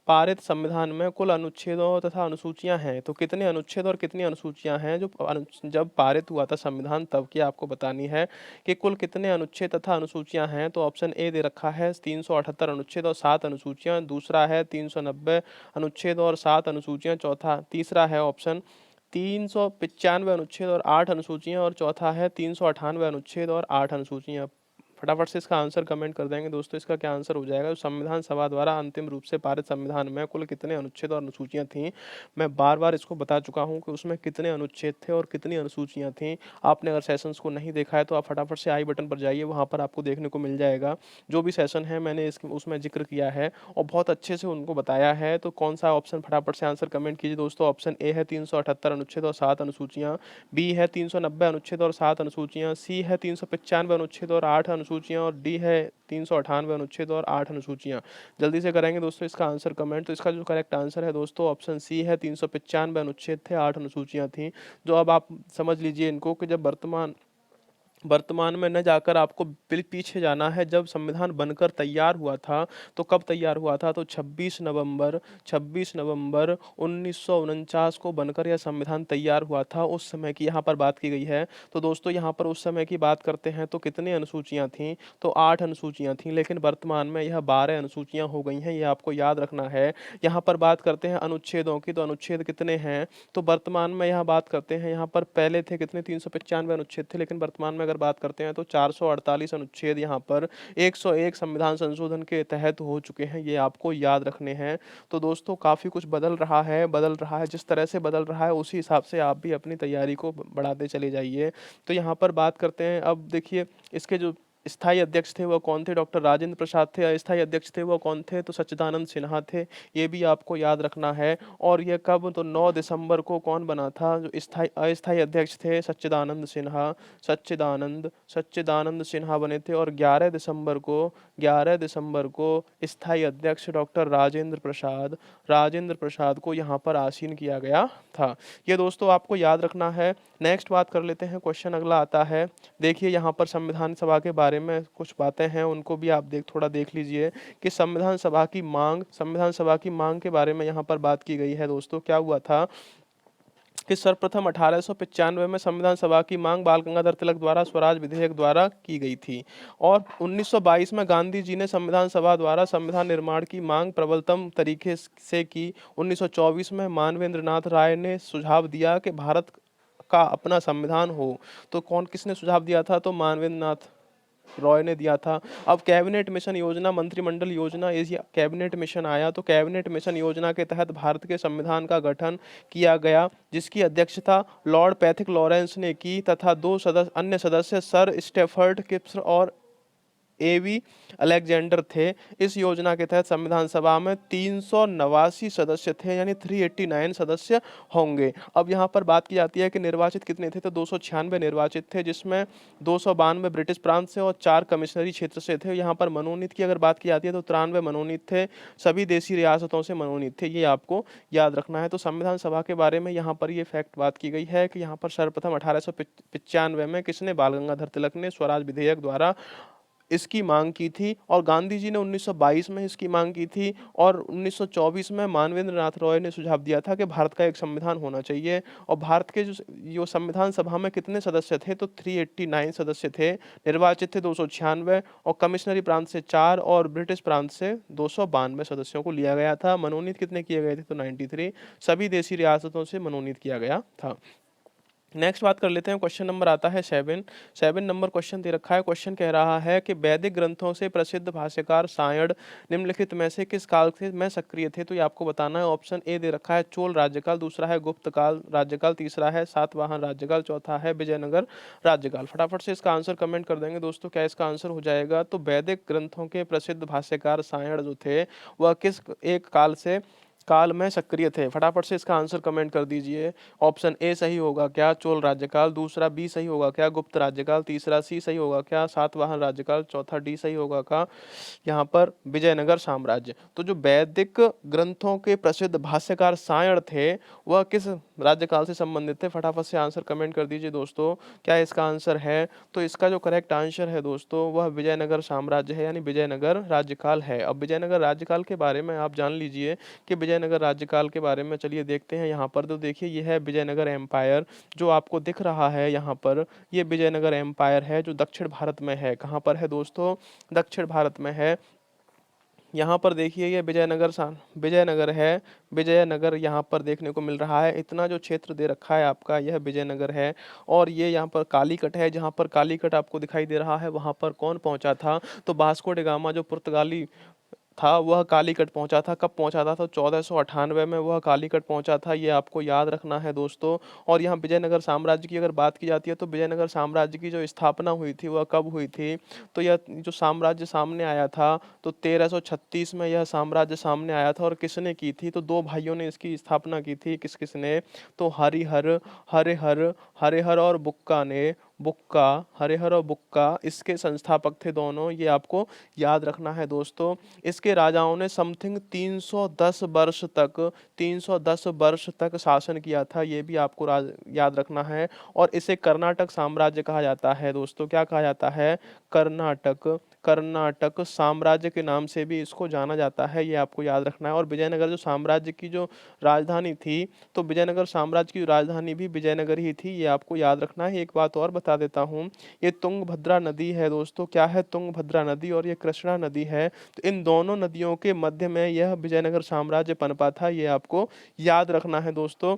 पारित संविधान में कुल अनुच्छेदों तथा अनुसूचियां हैं। तो कितने अनुच्छेद और कितनी अनुसूचियां हैं जो जब पारित हुआ था संविधान तब की आपको बतानी है कि कुल कितने अनुच्छेद तथा अनुसूचियां हैं। तो ऑप्शन ए दे रखा है 378 अनुच्छेद और 7 अनुसूचियां, दूसरा है 390 अनुच्छेद और 7 अनुसूचियां, तीसरा है ऑप्शन 395 अनुच्छेद और 8 अनुसूचियां, और चौथा है 398 अनुच्छेद और 8 अनुसूचियां। फटाफट से इसका आंसर कमेंट कर देंगे दोस्तों। इसका क्या आंसर हो जाएगा? संविधान सभा द्वारा अंतिम रूप से पारित संविधान में कुल कितने अनुच्छेद और अनुसूचियां थीं? मैं बार बार इसको बता चुका हूं कि उसमें कितने अनुच्छेद थे और कितनी अनुसूचियां थीं। आपने अगर सेशंस को नहीं देखा है तो आप फटाफट से आई बटन पर जाइए, वहां पर आपको देखने को मिल जाएगा। जो भी सेशन है मैंने इसके उसमें जिक्र किया है और बहुत अच्छे से उनको बताया है। तो कौन सा ऑप्शन, फटाफट से आंसर कमेंट कीजिए दोस्तों। ऑप्शन ए है 378 अनुच्छेद और 7 अनुसूचियां, बी है 390 अनुच्छेद और 7 अनुसूचियां, सी है 395 अनुच्छेद और 8 अनुसूचियां और डी है 398 अनुच्छेद और 8 अनुसूचियां। जल्दी से करेंगे दोस्तों इसका आंसर कमेंट। तो इसका जो करेक्ट आंसर है दोस्तों ऑप्शन सी है, 395 अनुच्छेद थे, 8 अनुसूचियां थी। जो अब आप समझ लीजिए इनको कि जब वर्तमान में न जाकर आपको पीछे जाना है, जब संविधान बनकर तैयार हुआ था तो कब तैयार हुआ था? तो 26 नवंबर 1949 को बनकर यह संविधान तैयार हुआ था। उस समय की यहाँ पर बात की गई है। तो दोस्तों यहाँ पर उस समय की बात करते हैं तो कितनी अनुसूचियाँ थीं? तो 8 अनुसूचियाँ थीं, लेकिन वर्तमान में यह 12 अनुसूचियाँ हो गई हैं। ये आपको याद रखना है। यहाँ पर बात करते हैं अनुच्छेदों की, तो अनुच्छेद कितने हैं? तो वर्तमान में यहाँ बात करते हैं, यहाँ पर पहले थे कितने? 395 अनुच्छेद थे, लेकिन वर्तमान में अगर बात करते हैं तो 448 अनुच्छेद यहाँ पर 101 संविधान संशोधन के तहत हो चुके हैं। ये आपको याद रखने हैं। तो दोस्तों काफ़ी कुछ बदल रहा है। जिस तरह से बदल रहा है उसी हिसाब से आप भी अपनी तैयारी को बढ़ाते चले जाइए। तो यहाँ पर बात करते हैं, अब देखिए इसके जो स्थायी अध्यक्ष थे वह कौन थे? डॉक्टर राजेंद्र प्रसाद थे। अस्थायी अध्यक्ष थे वह कौन थे? तो सच्चिदानंद सिन्हा थे। ये भी आपको याद रखना है। और ये कब? तो 9 दिसंबर को कौन बना था? जो अस्थायी अध्यक्ष थे सच्चिदानंद सिन्हा बने थे। और 11 दिसंबर को स्थायी अध्यक्ष डॉक्टर राजेंद्र प्रसाद को यहाँ पर आसीन किया गया था। ये दोस्तों आपको याद रखना है। नेक्स्ट बात कर लेते हैं, क्वेश्चन अगला आता है। देखिए यहाँ पर संविधान सभा के बारे में कुछ बातें हैं, उनको भी आप थोड़ा देख लीजिए कि संविधान सभा की मांग के बारे में यहाँ पर बात की गई है। दोस्तों क्या हुआ था कि सर्वप्रथम 1895 में संविधान सभा की मांग बाल गंगाधर तिलक द्वारा स्वराज विधेयक द्वारा की गई थी। और 1922 में गांधी जी ने संविधान सभा द्वारा संविधान निर्माण की मांग प्रबलतम तरीके से की। 1924 में मानवेंद्र नाथ राय ने सुझाव दिया कि भारत का अपना संविधान हो। तो किसने सुझाव दिया था? तो मानवेंद्र नाथ रॉय ने दिया था। अब कैबिनेट मिशन योजना, मंत्रिमंडल योजना, ये कैबिनेट मिशन आया। तो कैबिनेट मिशन योजना के तहत भारत के संविधान का गठन किया गया, जिसकी अध्यक्षता लॉर्ड पैथिक लॉरेंस ने की तथा अन्य सदस्य सर स्टेफर्ड क्रिप्स और एवी अलेक्जेंडर थे। इस योजना के तहत संविधान सभा में 389 सदस्य थे, यानी 389 सदस्य होंगे। अब यहाँ पर बात की जाती है कि निर्वाचित कितने थे? तो 296 निर्वाचित थे, जिसमें 292 ब्रिटिश प्रांत से और 4 कमिश्नरी क्षेत्र से थे। यहाँ पर मनोनीत की अगर बात की जाती है तो 93 मनोनीत थे, सभी देशी रियासतों से मनोनीत थे। ये आपको याद रखना है। तो संविधान सभा के बारे में यहाँ पर ये फैक्ट बात की गई है कि यहाँ पर सर्वप्रथम 1895 में किसने? बाल गंगाधर तिलक ने स्वराज विधेयक द्वारा इसकी मांग की थी। और गांधी जी ने 1922 में इसकी मांग की थी। और 1924 में मानवेंद्र नाथ रॉय ने सुझाव दिया था कि भारत का एक संविधान होना चाहिए। और भारत के जो संविधान सभा में कितने सदस्य थे? तो 389 सदस्य थे। निर्वाचित थे 296 और कमिश्नरी प्रांत से 4 और ब्रिटिश प्रांत से 292 सदस्यों को लिया गया था। मनोनीत कितने किए गए थे? तो 93, सभी देशी रियासतों से मनोनीत किया गया था। नेक्स्ट बात कर लेते हैं, क्वेश्चन नंबर आता है 7 नंबर क्वेश्चन दे रखा है। क्वेश्चन कह रहा है कि वैदिक ग्रंथों से प्रसिद्ध भाष्यकार सायण निम्नलिखित में से किस काल से में सक्रिय थे? तो ये आपको बताना है। ऑप्शन ए दे रखा है चोल राज्यकाल, दूसरा है गुप्त काल राज्यकाल, तीसरा है सातवाहन राज्यकाल, चौथा है विजयनगर राज्यकाल। फटाफट से इसका आंसर कमेंट कर देंगे दोस्तों। क्या इसका आंसर हो जाएगा? तो वैदिक ग्रंथों के प्रसिद्ध भाष्यकार सायण जो थे वह किस एक काल में सक्रिय थे? फटाफट से इसका आंसर कमेंट कर दीजिए। ऑप्शन ए सही होगा क्या? चोल राज्यकाल, दूसरा बी सही होगा क्या? गुप्त राज्यकाल, तीसरा सी सही होगा क्या? सातवाहन राज्यकाल, चौथा डी सही होगा क्या? यहाँ पर विजयनगर साम्राज्य। तो जो वैदिक ग्रंथों के प्रसिद्ध भाष्यकार सायण थे वह किस राज्यकाल से संबंधित थे? फटाफट से आंसर कमेंट कर दीजिए दोस्तों। क्या इसका आंसर है? तो इसका जो करेक्ट आंसर है दोस्तों वह विजयनगर साम्राज्य है, यानी विजयनगर राज्यकाल है। अब विजयनगर राज्यकाल के बारे में आप जान लीजिए कि विजयनगर राज्यकाल के बारे में चलिए देखते हैं। यहाँ पर तो देखिए ये है विजयनगर एम्पायर, जो आपको दिख रहा है यहाँ पर, ये विजयनगर एम्पायर है जो दक्षिण भारत में है। कहाँ पर है दोस्तों? दक्षिण भारत में है। यहाँ पर देखिए ये विजयनगर है। विजयनगर यहाँ पर देखने को मिल रहा है। इतना जो क्षेत्र दे रखा है आपका, यह विजयनगर है। और ये यहाँ पर कालीकट है, जहाँ पर कालीकट आपको दिखाई दे रहा है, वहाँ पर कौन पहुँचा था? तो वास्को ड गामा जो पुर्तगाली था, वह कालीकट पहुंचा था। कब पहुंचा था? तो 1498 में वह कालीकट पहुंचा था, ये आपको याद रखना है दोस्तों। और यहाँ विजयनगर साम्राज्य की अगर बात की जाती है, तो विजयनगर साम्राज्य की जो स्थापना हुई थी वह कब हुई थी? तो यह जो साम्राज्य सामने आया था, तो 1336 में यह साम्राज्य सामने आया था। और किसने की थी? तो दो भाइयों ने इसकी स्थापना की थी। किस किसने? तो हरिहर हरिहर और बुक्का ने, बुक्का, हरिहर और बुक्का इसके संस्थापक थे दोनों, ये आपको याद रखना है दोस्तों। इसके राजाओं ने समथिंग 310 वर्ष तक शासन किया था, ये भी आपको याद रखना है। और इसे कर्नाटक साम्राज्य कहा जाता है दोस्तों। क्या कहा जाता है? कर्नाटक, कर्नाटक साम्राज्य के नाम से भी इसको जाना जाता है, ये आपको याद रखना है। और विजयनगर जो साम्राज्य की जो राजधानी थी, तो विजयनगर साम्राज्य की राजधानी भी विजयनगर ही थी, ये आपको याद रखना है। एक बात और बता देता हूँ, ये तुंगभद्रा नदी है दोस्तों। क्या है? तुंगभद्रा नदी। और ये कृष्णा नदी है। तो इन दोनों नदियों के मध्य में यह विजयनगर साम्राज्य पनपा था, ये आपको याद रखना है दोस्तों।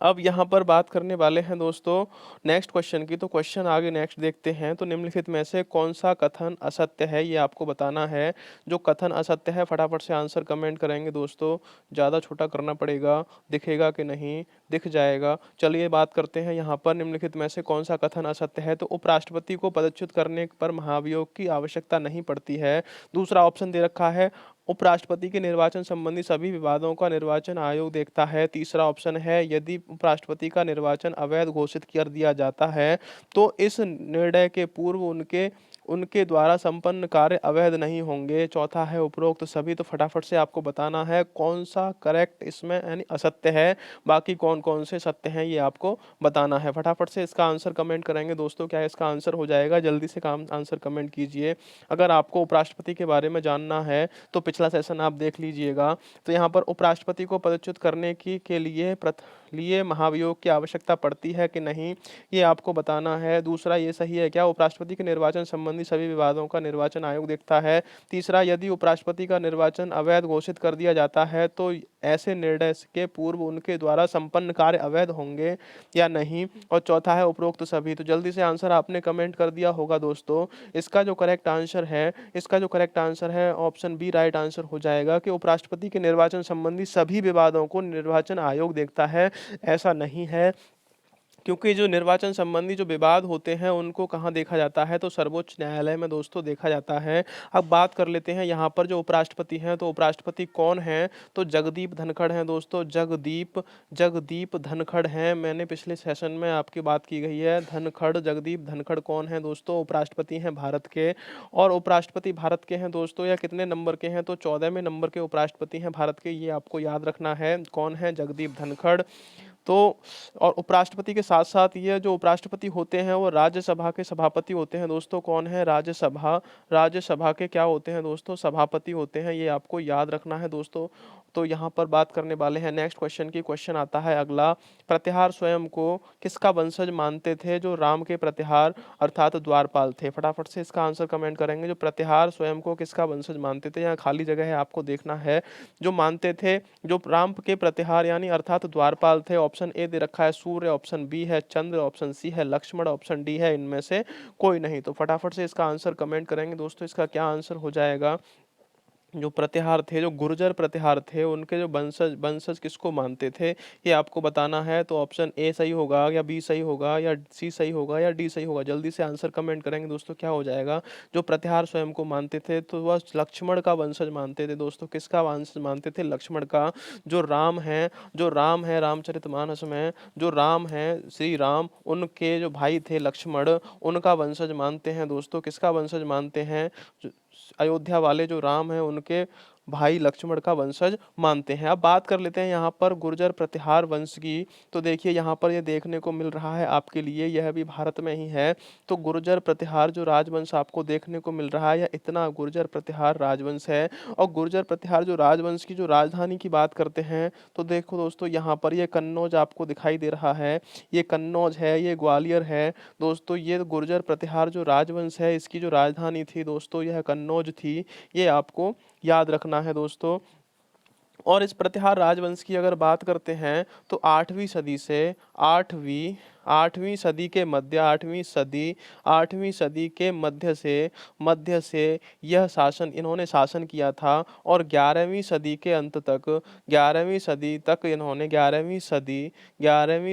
अब यहाँ पर बात करने वाले हैं दोस्तों नेक्स्ट क्वेश्चन की। तो क्वेश्चन आगे नेक्स्ट देखते हैं। तो निम्नलिखित में से कौन सा कथन असत्य है, ये आपको बताना है। जो कथन असत्य है, फटाफट से आंसर कमेंट करेंगे दोस्तों। ज़्यादा छोटा करना पड़ेगा, दिखेगा कि नहीं? दिख जाएगा। चलिए बात करते हैं यहाँ पर, निम्नलिखित में से कौन सा कथन असत्य है? तो उपराष्ट्रपति को पदच्युत करने पर महाभियोग की आवश्यकता नहीं पड़ती है। दूसरा ऑप्शन दे रखा है, उपराष्ट्रपति के निर्वाचन संबंधी सभी विवादों का निर्वाचन आयोग देखता है। तीसरा ऑप्शन है, यदि उपराष्ट्रपति का निर्वाचन अवैध घोषित कर दिया जाता है, तो इस निर्णय के पूर्व उनके उनके द्वारा संपन्न कार्य अवैध नहीं होंगे। चौथा है, उपरोक्त सभी। तो फटाफट से आपको बताना है कौन सा करेक्ट इसमें यानी असत्य है, बाकी कौन कौन से सत्य हैं, ये आपको बताना है। फटाफट से इसका आंसर कमेंट करेंगे दोस्तों। क्या इसका आंसर हो जाएगा? जल्दी से काम आंसर कमेंट कीजिए। अगर आपको उपराष्ट्रपति के बारे में जानना है, तो पिछला सेशन आप देख लीजिएगा। तो यहाँ पर उपराष्ट्रपति को पदच्युत करने की के लिए महाभियोग की आवश्यकता पड़ती है कि नहीं, ये आपको बताना है। दूसरा, ये सही है क्या? उपराष्ट्रपति के निर्वाचन संबंधी सभी विवादों का निर्वाचन आयोग देखता है। तीसरा, यदि उपराष्ट्रपति का निर्वाचन अवैध घोषित कर दिया जाता है, तो ऐसे निर्णय के पूर्व उनके द्वारा संपन्न कार्य अवैध होंगे या नहीं। और चौथा है, उपरोक्त सभी। तो जल्दी से आंसर आपने कमेंट कर दिया होगा दोस्तों। इसका जो करेक्ट आंसर है ऑप्शन बी राइट आंसर हो जाएगा कि उपराष्ट्रपति के निर्वाचन संबंधी सभी विवादों को निर्वाचन आयोग देखता है। ऐसा नहीं है, क्योंकि जो निर्वाचन संबंधी जो विवाद होते हैं उनको कहाँ देखा जाता है? तो सर्वोच्च न्यायालय में दोस्तों देखा जाता है। अब बात कर लेते हैं यहाँ पर जो उपराष्ट्रपति हैं, तो उपराष्ट्रपति कौन हैं? तो जगदीप धनखड़ हैं दोस्तों। जगदीप धनखड़ हैं। मैंने पिछले सेशन में आपकी बात की गई है। जगदीप धनखड़ कौन है दोस्तों? उपराष्ट्रपति हैं भारत के। और उपराष्ट्रपति भारत के हैं दोस्तों, या कितने नंबर के हैं? तो 14वें नंबर के उपराष्ट्रपति हैं भारत के, ये आपको याद रखना है। कौन है? जगदीप धनखड़। तो और उपराष्ट्रपति के साथ साथ ये जो उपराष्ट्रपति होते हैं वो राज्यसभा के सभापति होते हैं दोस्तों। कौन है? राज्यसभा के क्या होते हैं दोस्तों? सभापति होते हैं, ये आपको याद रखना है दोस्तों। तो यहाँ पर बात करने वाले हैं नेक्स्ट क्वेश्चन की। क्वेश्चन आता है अगला, प्रतिहार स्वयं को किसका वंशज मानते थे? जो राम के प्रतिहार अर्थात द्वारपाल थे। फटाफट से इसका आंसर कमेंट करेंगे। जो प्रतिहार स्वयं को किसका वंशज मानते थे? यहाँ खाली जगह है, आपको देखना है। जो मानते थे, जो राम के प्रतिहार यानी अर्थात द्वारपाल थे, ऑप्शन ए दे रखा है सूर्य, ऑप्शन बी है चंद्र, ऑप्शन सी है लक्ष्मण, ऑप्शन डी है इनमें से कोई नहीं। तो फटाफट से इसका आंसर कमेंट करेंगे दोस्तों। इसका क्या आंसर हो जाएगा? जो प्रतिहार थे, जो गुर्जर प्रतिहार थे, उनके जो वंशज वंशज किसको मानते थे, ये आपको बताना है। तो ऑप्शन ए सही होगा, या बी सही होगा, या सी सही होगा, या डी सही होगा? जल्दी से आंसर कमेंट करेंगे दोस्तों। क्या हो जाएगा? जो प्रतिहार स्वयं को मानते थे, तो वह लक्ष्मण का वंशज मानते थे दोस्तों। किसका वंशज मानते थे? लक्ष्मण का। जो राम है रामचरितमानस में जो राम है श्री राम, उनके जो भाई थे लक्ष्मण, उनका वंशज मानते हैं दोस्तों। किसका वंशज मानते हैं? अयोध्या वाले जो राम हैं उनके भाई लक्ष्मण का वंशज मानते हैं। अब बात कर लेते हैं यहाँ पर गुर्जर प्रतिहार वंश की। तो देखिए यहाँ पर ये देखने को मिल रहा है आपके लिए, यह भी भारत में ही है। तो गुर्जर प्रतिहार जो राजवंश आपको देखने को मिल रहा है, यह इतना गुर्जर प्रतिहार राजवंश है। और गुर्जर प्रतिहार जो राजवंश की जो राजधानी की बात करते हैं, तो देखो दोस्तों यहाँ पर ये कन्नौज आपको दिखाई दे रहा है, ये कन्नौज है, ये ग्वालियर है। दोस्तों ये गुर्जर प्रतिहार जो राजवंश है, इसकी जो राजधानी थी दोस्तों, यह कन्नौज थी। ये आपको याद रखना है दोस्तों। और इस प्रतिहार राजवंश की अगर बात करते हैं, तो आठवीं आठवीं सदी के मध्य, आठवीं सदी के मध्य से यह शासन इन्होंने शासन किया था। और 11वीं सदी के अंत तक, 11वीं सदी तक इन्होंने 11वीं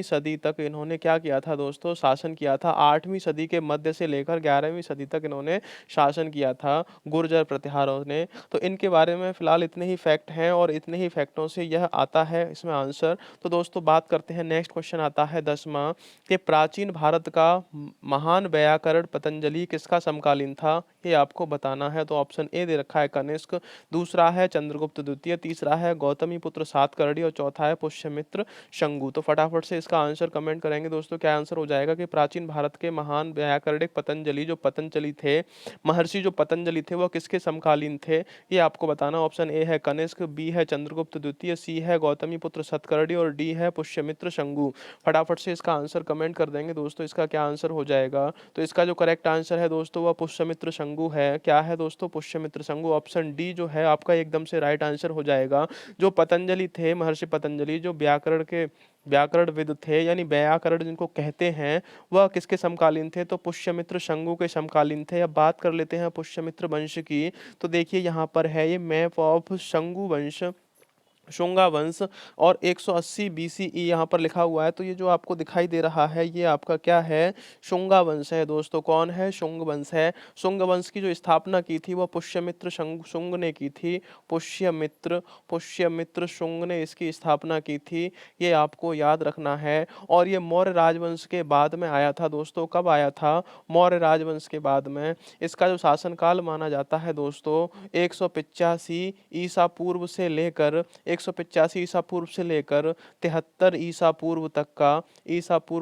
सदी तक इन्होंने क्या किया था दोस्तों, शासन किया था। 8वीं सदी के मध्य से लेकर 11वीं सदी तक इन्होंने शासन किया था गुर्जर प्रतिहारों ने। तो इनके बारे में फिलहाल इतने ही फैक्ट हैं और इतने ही फैक्टों से यह आता है इसमें आंसर। तो दोस्तों बात करते हैं, नेक्स्ट क्वेश्चन आता है 10वां, कि प्राचीन भारत का महान व्याकरण पतंजलि किसका समकालीन था, ये आपको बताना है। तो ऑप्शन ए दे रखा है कनिष्क, दूसरा है चंद्रगुप्त द्वितीय, तीसरा है गौतमी पुत्र सातकर्णी और चौथा है पुष्यमित्र शंगु। तो फटाफट से इसका आंसर कमेंट करेंगे दोस्तों, क्या आंसर हो जाएगा कि प्राचीन भारत के महान व्याकरणिक पतंजलि जो पतंजलि थे, महर्षि जो पतंजलि थे, वह किसके समकालीन थे, ये आपको बताना। ऑप्शन ए है कनिष्क, बी है चंद्रगुप्त द्वितीय, सी है गौतमी पुत्र सातकर्णी और डी है पुष्यमित्र शंगु। फटाफट से इसका आंसर कमेंट कर देंगे दोस्तों, इसका क्या आंसर हो जाएगा। तो इसका जो करेक्ट आंसर है दोस्तों, वह पुष्यमित्र शंगु है। क्या है दोस्तों, पुष्यमित्र शंगु। ऑप्शन डी जो है आपका एकदम से राइट आंसर हो जाएगा। जो पतंजलि थे, महर्षि पतंजलि जो व्याकरणविद थे, यानी व्याकरण जिनको कहते हैं, वह किसके समकालीन थे, तो पुष्यमित्र शंगु के समकालीन थे। अब बात कर लेते हैं पुष्यमित्र वंश की। तो देखिए यहाँ पर है ये मैप ऑफ शंगु वंश, शुंगा वंश, और 180 बीसीई यहाँ पर लिखा हुआ है। तो ये जो आपको दिखाई दे रहा है, ये आपका क्या है, शुंगा वंश है दोस्तों। कौन है, शुंग वंश है। शुंग वंश की जो स्थापना की थी, वह पुष्यमित्र शुंग ने की थी। पुष्यमित्र शुंग ने इसकी स्थापना की थी, ये आपको याद रखना है। और ये मौर्य राजवंश के बाद में आया था दोस्तों। कब आया था, मौर्य राजवंश के बाद में। इसका जो शासनकाल माना जाता है दोस्तों, 185 ईसा पूर्व से लेकर 185 ईसा पूर्व से लेकर 73 ईसा पूर्व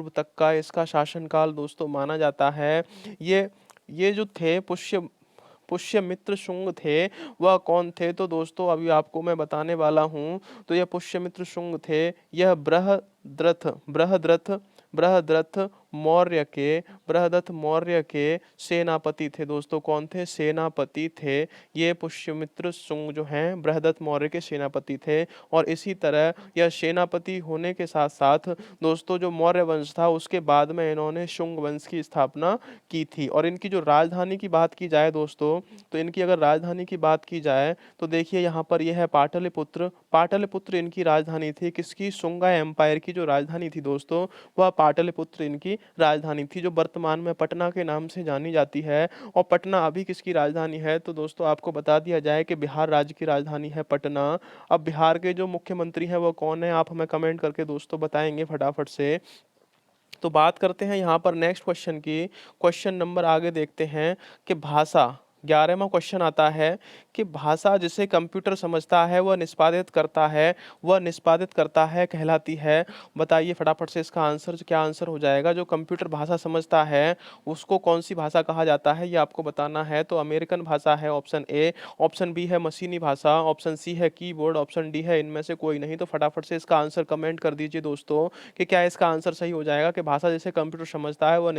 तक का इसका शासनकाल दोस्तों माना जाता है। ये जो थे पुष्यमित्र शुंग थे, वह कौन थे, तो दोस्तों अभी आपको मैं बताने वाला हूँ। तो यह पुष्यमित्र शुंग थे, यह बृहद्रथ मौर्य के सेनापति थे दोस्तों। कौन थे, सेनापति थे। ये पुष्यमित्र शुंग जो हैं बृहदत्त मौर्य के सेनापति थे। और इसी तरह यह सेनापति होने के साथ साथ दोस्तों जो मौर्य वंश था, उसके बाद में इन्होंने शुंग वंश की स्थापना की थी। और इनकी जो राजधानी की बात की जाए दोस्तों, तो इनकी अगर राजधानी की बात की जाए, तो देखिए यहाँ पर यह है पाटलिपुत्र इनकी राजधानी थी। किसकी, शुंगा एम्पायर की जो राजधानी थी दोस्तों, वह पाटलिपुत्र इनकी राजधानी थी, जो वर्तमान में पटना के नाम से जानी जाती है। और पटना अभी किसकी राजधानी है, तो दोस्तों आपको बता दिया जाए कि बिहार राज्य की राजधानी है पटना। अब बिहार के जो मुख्यमंत्री हैं वो कौन है, आप हमें कमेंट करके दोस्तों बताएंगे फटाफट से। तो बात करते हैं यहाँ पर नेक्स्ट क्वेश्चन की। क्वेश्चन नंबर आगे देखते हैं कि भाषा, 11वां क्वेश्चन आता है कि भाषा जिसे कंप्यूटर समझता है वह निष्पादित करता है कहलाती है। बताइए फटाफट से इसका आंसर, क्या आंसर हो जाएगा। जो कंप्यूटर भाषा समझता है उसको कौन सी भाषा कहा जाता है, ये आपको बताना है। तो अमेरिकन भाषा है ऑप्शन ए, ऑप्शन बी है मशीनी भाषा, ऑप्शन सी है कीबोर्ड, ऑप्शन डी है इनमें से कोई नहीं। तो फटाफट से इसका आंसर कमेंट कर दीजिए दोस्तों कि क्या इसका आंसर सही हो जाएगा कि भाषा जिसे कंप्यूटर समझता है वह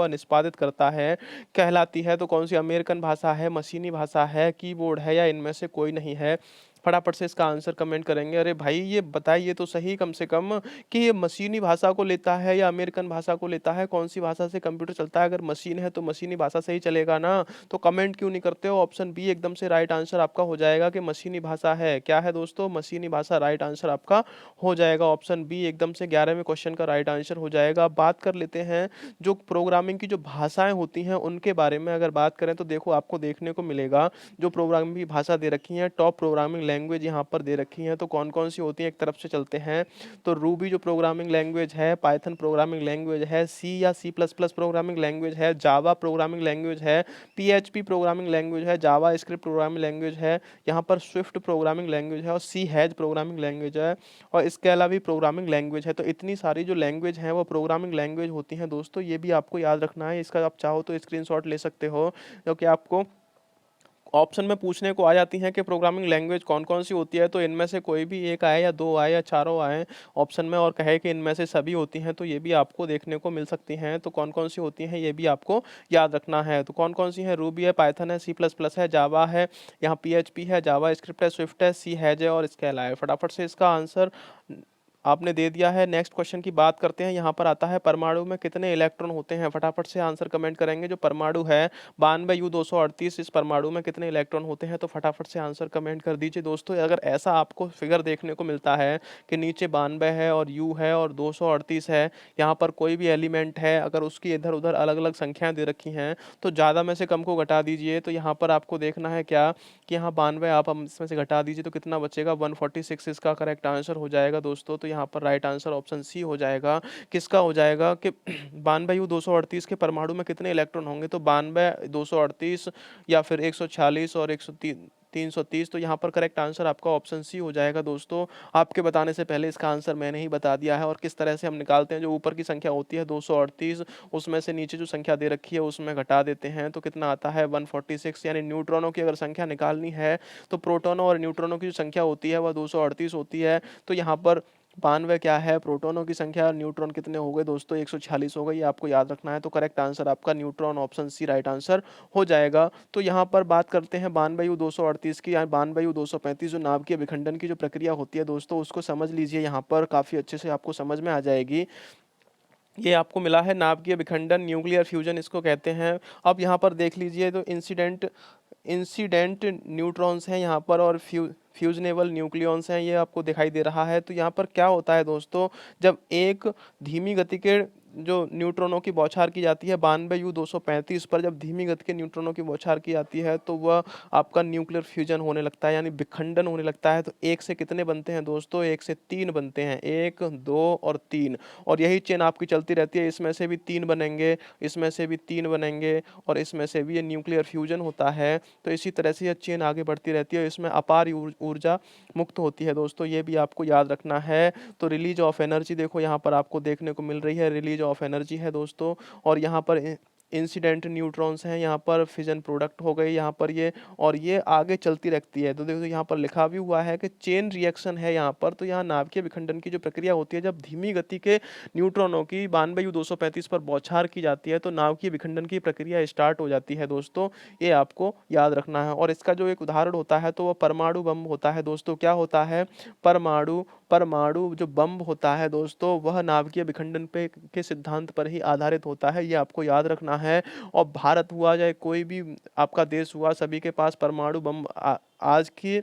निष्पादित करता है कहलाती है। तो कौन सी, अमेरिकन भाषा है, मशीनी भाषा है, कीबोर्ड है, या इनमें से कोई नहीं है। फटाफट से इसका आंसर कमेंट करेंगे। अरे भाई ये बताइए तो सही कम से कम कि ये मशीनी भाषा को लेता है या अमेरिकन भाषा को लेता है, कौन सी भाषा से कंप्यूटर चलता है। अगर मशीन है तो मशीनी भाषा से ही चलेगा ना, तो कमेंट क्यों नहीं करते हो। ऑप्शन बी एकदम से राइट आंसर आपका हो जाएगा कि मशीनी भाषा है। क्या है दोस्तों, मशीनी भाषा राइट आंसर आपका हो जाएगा। ऑप्शन बी एकदम से 11वें क्वेश्चन का राइट आंसर हो जाएगा। अब बात कर लेते हैं जो प्रोग्रामिंग की जो भाषाएं होती हैं उनके बारे में अगर बात करें, तो देखो आपको देखने को मिलेगा जो प्रोग्रामिंग की भाषा दे रखी है, टॉप प्रोग्रामिंग लैंग्वेज यहाँ पर दे रखी हैं, तो कौन कौन सी होती हैं एक तरफ से चलते हैं। तो रूबी जो प्रोग्रामिंग लैंग्वेज है, पाइथन प्रोग्रामिंग लैंग्वेज है, सी या C plus plus programming language है, जावा प्रोग्रामिंग लैंग्वेज है, पीएचपी प्रोग्रामिंग लैंग्वेज है, जावा स्क्रिप्ट प्रोग्रामिंग लैंग्वेज है, यहाँ पर स्विफ्ट प्रोग्रामिंग लैंग्वेज है और सी हैज प्रोग्रामिंग लैंग्वेज है, और इसके अलावा भी प्रोग्रामिंग लैंग्वेज है। तो इतनी सारी जो लैंग्वेज हैं वो प्रोग्रामिंग लैंग्वेज होती हैं दोस्तों, ये भी आपको याद रखना है। इसका आप चाहो तो स्क्रीनशॉट ले सकते हो, क्योंकि आपको ऑप्शन में पूछने को आ जाती हैं कि प्रोग्रामिंग लैंग्वेज कौन कौन सी होती है, तो इनमें से कोई भी एक आए या दो आए या चारों आए ऑप्शन में और कहे कि इनमें से सभी होती हैं, तो ये भी आपको देखने को मिल सकती हैं। तो कौन कौन सी होती हैं ये भी आपको याद रखना है। तो कौन कौन सी हैं, रूबी है, पाइथन है, सी प्लस प्लस है, जावा है, यहाँ पीएचपी है, जावा स्क्रिप्ट है, स्विफ्ट है, सी हैज है और स्केला है। फटाफट से इसका आंसर आपने दे दिया है। नेक्स्ट क्वेश्चन की बात करते हैं। यहाँ पर आता है परमाणु में कितने इलेक्ट्रॉन होते हैं। फटाफट से आंसर कमेंट करेंगे। जो परमाणु है 92U238, इस परमाणु में कितने इलेक्ट्रॉन होते हैं, तो फटाफट से आंसर कमेंट कर दीजिए दोस्तों। अगर ऐसा आपको फिगर देखने को मिलता है कि नीचे 92 है और यू है और 238 है, यहाँ पर कोई भी एलिमेंट है, अगर उसकी इधर उधर अलग अलग संख्याएं दे रखी हैं तो ज़्यादा में से कम को घटा दीजिए। तो यहाँ पर आपको देखना है क्या कि यहाँ 92 आप हम इसमें से घटा दीजिए तो कितना बचेगा, 146 इसका करेक्ट आंसर हो जाएगा दोस्तों। तो यहाँ पर राइट आंसर ऑप्शन सी हो जाएगा। किसका हो जाएगा कि 92U238 के परमाणु में कितने इलेक्ट्रॉन होंगे, तो 92, 238 या फिर 146 और 330। तो यहाँ पर करेक्ट आंसर आपका ऑप्शन सी हो जाएगा दोस्तों। आपके बताने से पहले इसका आंसर मैंने ही बता दिया है। और किस तरह से हम निकालते हैं, जो ऊपर की संख्या होती है 238, उसमें से नीचे जो संख्या दे रखी है उसमें घटा देते हैं तो कितना आता है 146। यानी न्यूट्रॉनों की अगर संख्या निकालनी है तो प्रोटॉनों और न्यूट्रॉनों की जो संख्या होती है वह 238 होती है। तो यहाँ पर 92 क्या है, प्रोटॉनों की संख्या, और न्यूट्रॉन कितने हो गए दोस्तों, 146 हो गए। ये आपको याद रखना है। तो करेक्ट आंसर आपका neutron option C right answer हो जाएगा। तो यहाँ पर बात करते हैं 92U238 की, या 92U235 जो नाभिकीय विखंडन की जो प्रक्रिया होती है दोस्तों, उसको समझ लीजिए। यहाँ पर काफ़ी अच्छे से आपको समझ में आ जाएगी। ये आपको मिला है नाभिकीय विखंडन, न्यूक्लियर फ्यूजन इसको कहते हैं। अब यहाँ पर देख लीजिए, तो इंसिडेंट न्यूट्रॉन्स हैं यहाँ पर, और फ्यूजनेबल न्यूक्लियॉन्स हैं, ये आपको दिखाई दे रहा है। तो यहाँ पर क्या होता है दोस्तों, जब एक धीमी गति के जो न्यूट्रॉनों की बौछार की जाती है 92U235 पर, जब धीमी गति के न्यूट्रॉनों की बौछार की जाती है तो वह आपका न्यूक्लियर फ्यूजन होने लगता है, यानी विखंडन होने लगता है। तो एक से कितने बनते हैं दोस्तों, एक से तीन बनते हैं, 1, 2 और 3। और यही चेन आपकी चलती रहती है, इसमें से भी 3 बनेंगे, इसमें से भी 3 बनेंगे, और इसमें से भी ये न्यूक्लियर फ्यूजन होता है। तो इसी तरह से यह चेन आगे बढ़ती रहती है, इसमें अपार ऊर्जा मुक्त होती है दोस्तों, ये भी आपको याद रखना है। तो रिलीज ऑफ एनर्जी देखो यहाँ पर आपको देखने को मिल रही है, रिलीज ऑफ एनर्जी है दोस्तों। और यहाँ पर इंसिडेंट न्यूट्रॉन्स हैं, यहाँ पर फिजन प्रोडक्ट हो गई यहाँ पर ये, और ये आगे चलती रहती है। तो देखो यहाँ पर लिखा भी हुआ है कि चेन रिएक्शन है यहाँ पर। तो यहाँ नाभिकीय विखंडन की जो प्रक्रिया होती है, जब धीमी गति के न्यूट्रॉनों की 92U235 पर बौछार की जाती है तो नाभिकीय विखंडन की प्रक्रिया स्टार्ट हो जाती है दोस्तों, ये आपको याद रखना है। और इसका जो एक उदाहरण होता है तो वह परमाणु बम होता है दोस्तों। क्या होता है, परमाणु परमाणु जो बम होता है दोस्तों, वह नाभिकीय विखंडन पे के सिद्धांत पर ही आधारित होता है, ये आपको याद रखना है। और भारत हुआ चाहे कोई भी आपका देश हुआ, सभी के पास परमाणु बम आज की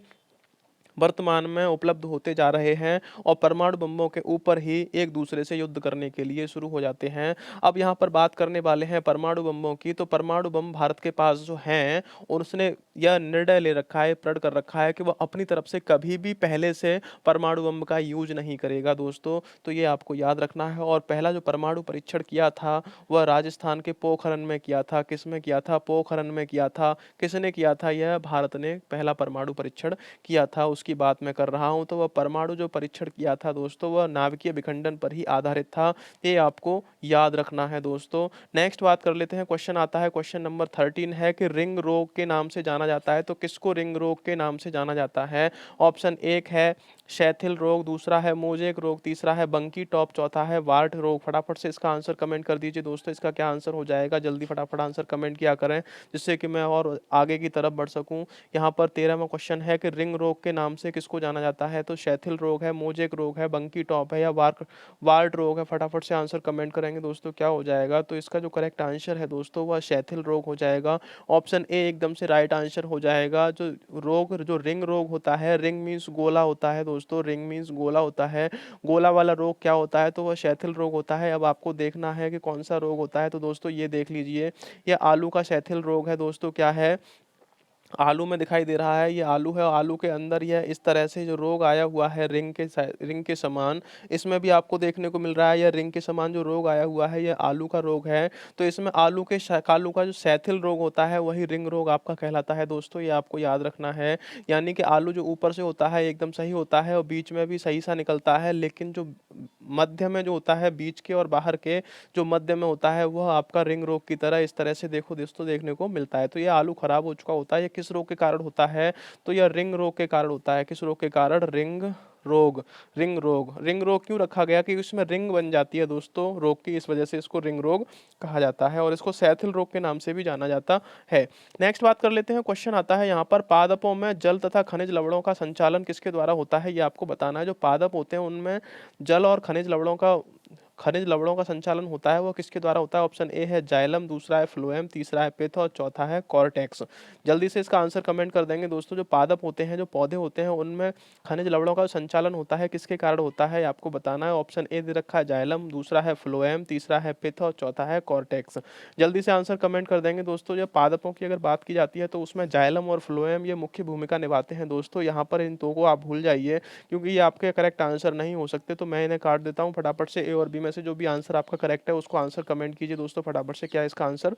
वर्तमान में उपलब्ध होते जा रहे हैं, और परमाणु बमों के ऊपर ही एक दूसरे से युद्ध करने के लिए शुरू हो जाते हैं। अब यहाँ पर बात करने वाले हैं परमाणु बमों की। तो परमाणु बम भारत के पास जो हैं, उसने यह निर्णय ले रखा है, प्रण कर रखा है कि वह अपनी तरफ से कभी भी पहले से परमाणु बम का यूज नहीं करेगा दोस्तों। तो ये आपको याद रखना है। और पहला जो परमाणु परीक्षण किया था वह राजस्थान के पोखरण में किया था। किस में किया था, पोखरण में किया था। किसने किया था, यह भारत ने पहला परमाणु परीक्षण किया था, उसकी बात मैं कर रहा हूं। तो वह परमाणु जो परीक्षण किया था दोस्तों, वह नाभिकीय विखंडन पर ही आधारित था, ये आपको याद रखना है दोस्तों। नेक्स्ट बात कर लेते हैं, क्वेश्चन आता है, क्वेश्चन नंबर 13 है कि रिंग रोग के नाम से जाना जाता है। तो किसको रिंग रोग के नाम से जाना जाता है। ऑप्शन एक है शैथिल रोग, दूसरा है मोजेक रोग, तीसरा है बंकी टॉप, चौथा है वार्ट रोग। फटाफट से इसका आंसर कमेंट कर दीजिए दोस्तों, इसका क्या आंसर हो जाएगा, जल्दी फटाफट आंसर कमेंट किया करें जिससे कि मैं और आगे की तरफ बढ़ सकूं। यहाँ पर 13वां क्वेश्चन है कि रिंग रोग के नाम से किसको जाना जाता है। तो शैथिल रोग है, मोजेक रोग है, बंकी टॉप है, या वार्ट रोग है। फटाफट से आंसर कमेंट करेंगे दोस्तों, क्या हो जाएगा। तो इसका जो करेक्ट आंसर है दोस्तों वह शैथिल रोग हो जाएगा। ऑप्शन ए एकदम से राइट आंसर हो जाएगा। जो रिंग रोग होता है, रिंग मीन्स गोला होता है दोस्तों, रिंग मीन्स गोला होता है। गोला वाला रोग क्या होता है, तो वह शैथिल रोग होता है। अब आपको देखना है कि कौन सा रोग होता है। तो दोस्तों ये देख लीजिए, यह आलू का शैथिल रोग है दोस्तों। क्या है, आलू में दिखाई दे रहा है, ये आलू है और आलू के अंदर यह इस तरह से जो रोग आया हुआ है रिंग के समान, इसमें भी आपको देखने को मिल रहा है। यह रिंग के समान जो रोग आया हुआ है, यह आलू का रोग है। तो इसमें आलू का जो सैथिल रोग होता है वही रिंग रोग आपका कहलाता है दोस्तों, ये आपको याद रखना है। यानी कि आलू जो ऊपर से होता है एकदम सही होता है और बीच में भी सही सा निकलता है, लेकिन जो मध्य में जो होता है, बीच के और बाहर के जो मध्य में होता है, वह आपका रिंग रोग की तरह इस तरह से देखो दोस्तों देखने को मिलता है। तो ये आलू खराब हो चुका होता है। ये किस रोग के कारण होता है? तो यह रिंग रोग के कारण होता है। किस रोग के कारण? रोग रिंग रोग क्यों रखा गया? कि इसमें रिंग बन जाती है दोस्तों रोग की, इस वजह से इसको रिंग रोग कहा जाता है और इसको सैथिल रोग के नाम से भी जाना जाता है। नेक्स्ट बात कर लेते हैं। क्वेश्चन आता है यहाँ पर, पादपों में जल तथा खनिज लवणों का संचालन किसके द्वारा होता है? ये आपको बताना है। जो पादप होते हैं उनमें जल और खनिज लवणों का संचालन होता है, वो किसके द्वारा होता है? ऑप्शन ए है जाइलम, दूसरा है फ्लोएम, तीसरा है पिथ और चौथा है कॉर्टेक्स। जल्दी से इसका आंसर कमेंट कर देंगे दोस्तों। जो पादप होते हैं, जो पौधे होते हैं, उनमें खनिज लवणों का संचालन होता है, किसके कारण होता है आपको बताना है। ऑप्शन ए दे रखा है जाइलम, दूसरा है फ्लोएम, तीसरा है पिथ और चौथा है कॉर्टेक्स। जल्दी से आंसर कमेंट कर देंगे दोस्तों। जब पादपों की अगर बात की जाती है तो उसमें जाइलम और फ्लोएम ये मुख्य भूमिका निभाते हैं दोस्तों। यहाँ पर इन दो को आप भूल जाइए, क्योंकि ये आपके करेक्ट आंसर नहीं हो सकते। तो मैं इन्हें काट देता हूँ फटाफट से। ए और बी में से जो भी आंसर आपका करेक्ट है उसको आंसर कमेंट कीजिए दोस्तों फटाफट से, क्या इसका आंसर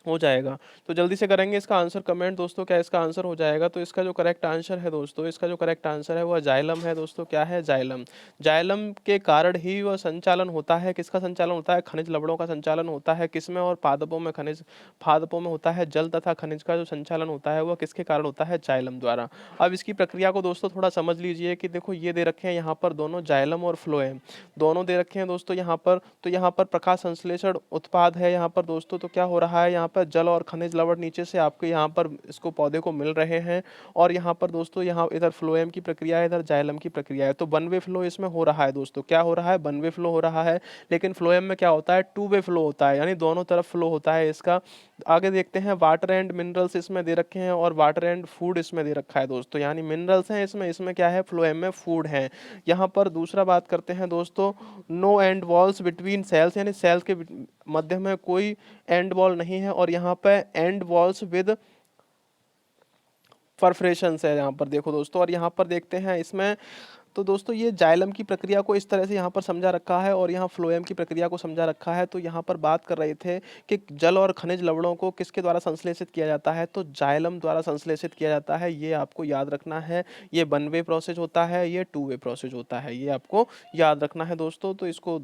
हो जाएगा। तो जल्दी से करेंगे इसका आंसर कमेंट दोस्तों, क्या इसका आंसर हो जाएगा? तो इसका जो करेक्ट आंसर है दोस्तों, इसका जो करेक्ट आंसर है वह जाइलम है दोस्तों। क्या है? जाइलम। जाइलम के कारण ही वह संचालन होता है। किसका संचालन होता है? खनिज लवणों का संचालन होता है। किसमें? और पादपों में होता है जल तथा खनिज का जो संचालन होता है वह किसके कारण होता है? जाइलम द्वारा। अब इसकी प्रक्रिया को दोस्तों थोड़ा समझ लीजिए कि देखो ये दे रखे हैं यहाँ पर दोनों, जाइलम और फ्लोएम दोनों दे रखे हैं दोस्तों यहाँ पर। तो यहाँ पर प्रकाश संश्लेषण उत्पाद है यहाँ पर दोस्तों। तो क्या हो रहा है यहाँ पर? जल और खनिज लवण नीचे से आपके यहाँ पर इसको पौधे को मिल रहे हैं और यहाँ पर दोस्तों यहाँ इधर फ्लोएम की प्रक्रिया है, इधर जाइलम की प्रक्रिया है। तो वन वे फ्लो इसमें हो रहा है दोस्तों। क्या हो रहा है? वन वे फ्लो हो रहा है। लेकिन फ्लोएम में क्या होता है? टू वे फ्लो होता है, यानी दोनों तरफ फ्लो होता है इसका। आगे देखते हैं, वाटर एंड मिनरल्स इसमें दे रखे हैं और वाटर एंड फूड इसमें दे रखा है दोस्तों। यानी मिनरल्स हैं इसमें, इसमें क्या है? फ्लोएम में फूड है। यहाँ पर दूसरा बात करते हैं दोस्तों, no end walls between cells, यानी सेल्स के मध्य में कोई एंड वॉल नहीं है। और यहाँ पे एंड वॉल्स विद परफरेशन है यहाँ पर देखो दोस्तों। और यहाँ पर देखते हैं इसमें, तो दोस्तों ये जाइलम की प्रक्रिया को इस तरह से यहाँ पर समझा रखा है और यहाँ फ्लोएम की प्रक्रिया को समझा रखा है। तो यहाँ पर बात कर रहे थे कि जल और खनिज लवणों को किसके द्वारा संश्लेषित किया जाता है? तो जाइलम द्वारा संश्लेषित किया जाता है। ये आपको याद रखना है। ये वन वे प्रोसेस होता है, ये टू वे प्रोसेस होता है, ये आपको याद रखना है दोस्तों। तो इसको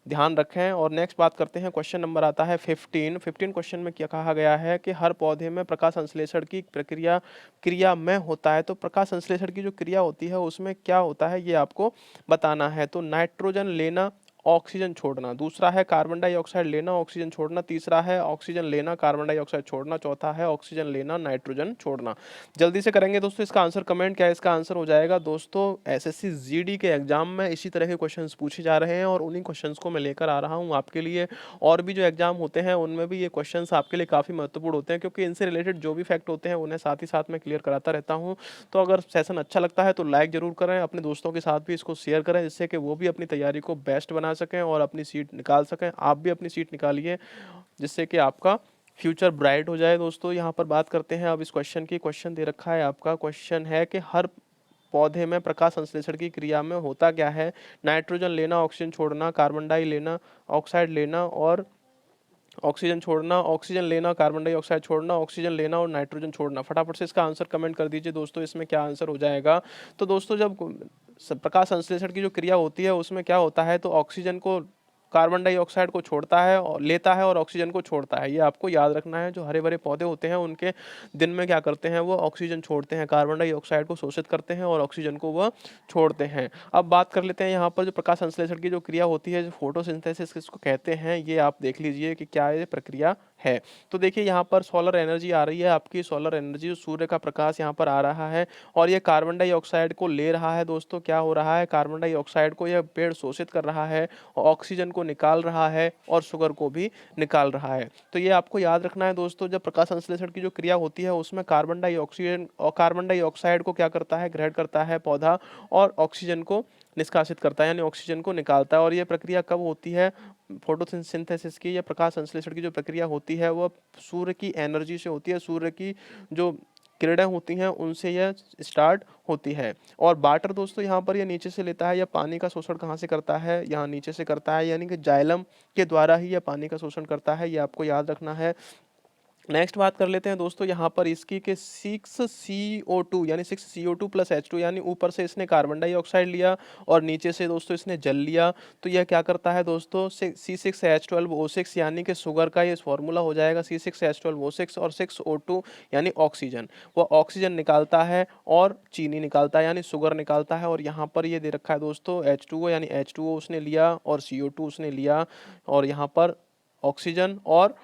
ध्यान रखें। और नेक्स्ट बात करते हैं, क्वेश्चन नंबर आता है 15 क्वेश्चन में क्या कहा गया है कि हर पौधे में प्रकाश संश्लेषण की क्रिया में होता है। तो प्रकाश संश्लेषण की जो क्रिया होती है उसमें क्या होता है ये आपको बताना है। तो नाइट्रोजन लेना, ऑक्सीजन छोड़ना, दूसरा है कार्बन डाइऑक्साइड लेना, ऑक्सीजन छोड़ना, तीसरा है ऑक्सीजन लेना, कार्बन डाइऑक्साइड छोड़ना, चौथा है ऑक्सीजन लेना, नाइट्रोजन छोड़ना। जल्दी से करेंगे दोस्तों इसका आंसर कमेंट, क्या इसका आंसर हो जाएगा? दोस्तों एसएससी जीडी के एग्जाम में इसी तरह के क्वेश्चंस पूछे जा रहे हैं और उन्हीं क्वेश्चंस को मैं लेकर आ रहा हूं आपके लिए। और भी जो एग्जाम होते हैं उनमें भी ये क्वेश्चंस आपके लिए काफ़ी महत्वपूर्ण होते हैं, क्योंकि इनसे रिलेटेड जो भी फैक्ट होते हैं उन्हें साथ ही साथ मैं क्लियर कराता रहता हूँ। तो अगर सेशन अच्छा लगता है तो लाइक जरूर करें, अपने दोस्तों के साथ भी इसको शेयर करें, जिससे कि वो भी अपनी तैयारी को बेस्ट बना सकें और अपनी सीट निकाल सकें। आप भी अपनी सीट निकालिए, जिससे कि आपका फ्यूचर ब्राइट हो जाए दोस्तों। यहाँ पर बात करते हैं अब इस क्वेश्चन की। क्वेश्चन दे रखा है आपका, क्वेश्चन है कि हर पौधे में प्रकाश संश्लेषण की क्रिया में होता क्या है? नाइट्रोजन लेना, ऑक्सीजन छोड़ना, कार्बन डाई लेना ऑक्साइड लेना और ऑक्सीजन छोड़ना, ऑक्सीजन लेना, कार्बन डाइऑक्साइड छोड़ना, ऑक्सीजन लेना और नाइट्रोजन छोड़ना। फटाफट से इसका आंसर कमेंट कर दीजिए दोस्तों, इसमें क्या आंसर हो जाएगा? तो दोस्तों जब प्रकाश संश्लेषण की जो क्रिया होती है उसमें क्या होता है? तो ऑक्सीजन को कार्बन डाइऑक्साइड को छोड़ता है और लेता है और ऑक्सीजन को छोड़ता है। ये आपको याद रखना है। जो हरे भरे पौधे होते हैं उनके दिन में क्या करते हैं? वो ऑक्सीजन छोड़ते हैं, कार्बन डाइऑक्साइड को शोषित करते हैं और ऑक्सीजन को वह छोड़ते हैं। अब बात कर लेते हैं यहाँ पर जो प्रकाश संश्लेषण की जो क्रिया होती है, जो फोटोसिंथेसिस किसको कहते हैं, ये आप देख लीजिए कि क्या ये प्रक्रिया है। तो देखिए यहाँ पर सोलर एनर्जी आ रही है, आपकी सोलर एनर्जी, सूर्य का प्रकाश यहाँ पर आ रहा है और ये कार्बन डाइऑक्साइड को ले रहा है दोस्तों। क्या हो रहा है? कार्बन डाइऑक्साइड को यह पेड़ शोषित कर रहा है, ऑक्सीजन को निकाल रहा है और शुगर को भी निकाल रहा है। तो ये आपको याद रखना है दोस्तों। जब प्रकाश संश्लेषण की जो क्रिया होती है उसमें कार्बन डाइऑक्साइड को क्या करता है? ग्रहण करता है पौधा और ऑक्सीजन को निष्कासित करता है, यानी ऑक्सीजन को निकालता है। और ये प्रक्रिया कब होती है? फोटोसिंथेसिस की या प्रकाश संश्लेषण की जो प्रक्रिया होती है वह सूर्य की एनर्जी से होती है। सूर्य की जो किरणें होती हैं उनसे यह स्टार्ट होती है। और वाटर दोस्तों यहाँ पर यह नीचे से लेता है, या पानी का शोषण कहाँ से करता है, यहाँ नीचे से करता है, यानी कि जाइलम के द्वारा ही यह पानी का शोषण करता है, ये आपको याद रखना है। नेक्स्ट बात कर लेते हैं दोस्तों यहाँ पर इसकी कि 6CO2 यानी 6CO2 + H2, यानी ऊपर से इसने कार्बन डाइऑक्साइड लिया और नीचे से दोस्तों इसने जल लिया, तो यह क्या करता है दोस्तों, C6H12O6 यानी कि शुगर का ये फॉर्मूला हो जाएगा C6H12O6, और 6O2 यानी ऑक्सीजन, वह ऑक्सीजन निकालता है और चीनी निकालता है यानी शुगर निकालता है। और यहाँ पर ये दे रखा है दोस्तों H2O यानी H2O उसने लिया और CO2 उसने लिया, और यहाँ पर ऑक्सीजन और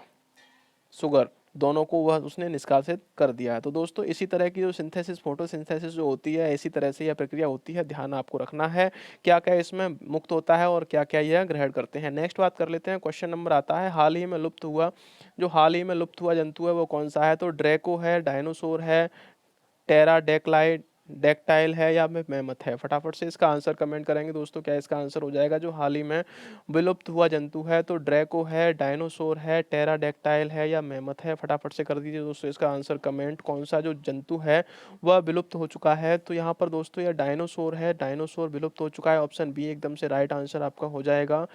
शुगर दोनों को वह उसने निष्कासित कर दिया है। तो दोस्तों इसी तरह की जो सिंथेसिस, फोटोसिंथेसिस जो होती है, इसी तरह से यह प्रक्रिया होती है, ध्यान आपको रखना है क्या क्या इसमें मुक्त होता है और क्या क्या यह ग्रहण करते हैं। नेक्स्ट बात कर लेते हैं, क्वेश्चन नंबर आता है हाल ही में लुप्त हुआ, जो हाल ही में लुप्त हुआ जंतु है वो कौन सा है, तो ड्रैको है, डायनासोर है, टेराडेक्लाइड डेक्टाइल है, या मेमथ है। फटाफट से इसका आंसर कमेंट करेंगे दोस्तों, क्या इसका आंसर हो जाएगा। जो हाल ही में विलुप्त हुआ जंतु है तो ड्रैको है, डायनासोर है, टेराडेक्टाइल है, या मेमथ है। फटाफट से कर दीजिए दोस्तों इसका आंसर कमेंट, कौन सा जो जंतु है वह विलुप्त हो चुका है। तो यहाँ पर दोस्तों यह डायनासोर है, डायनासोर विलुप्त हो चुका है, ऑप्शन बी एकदम से राइट आंसर आपका हो जाएगा।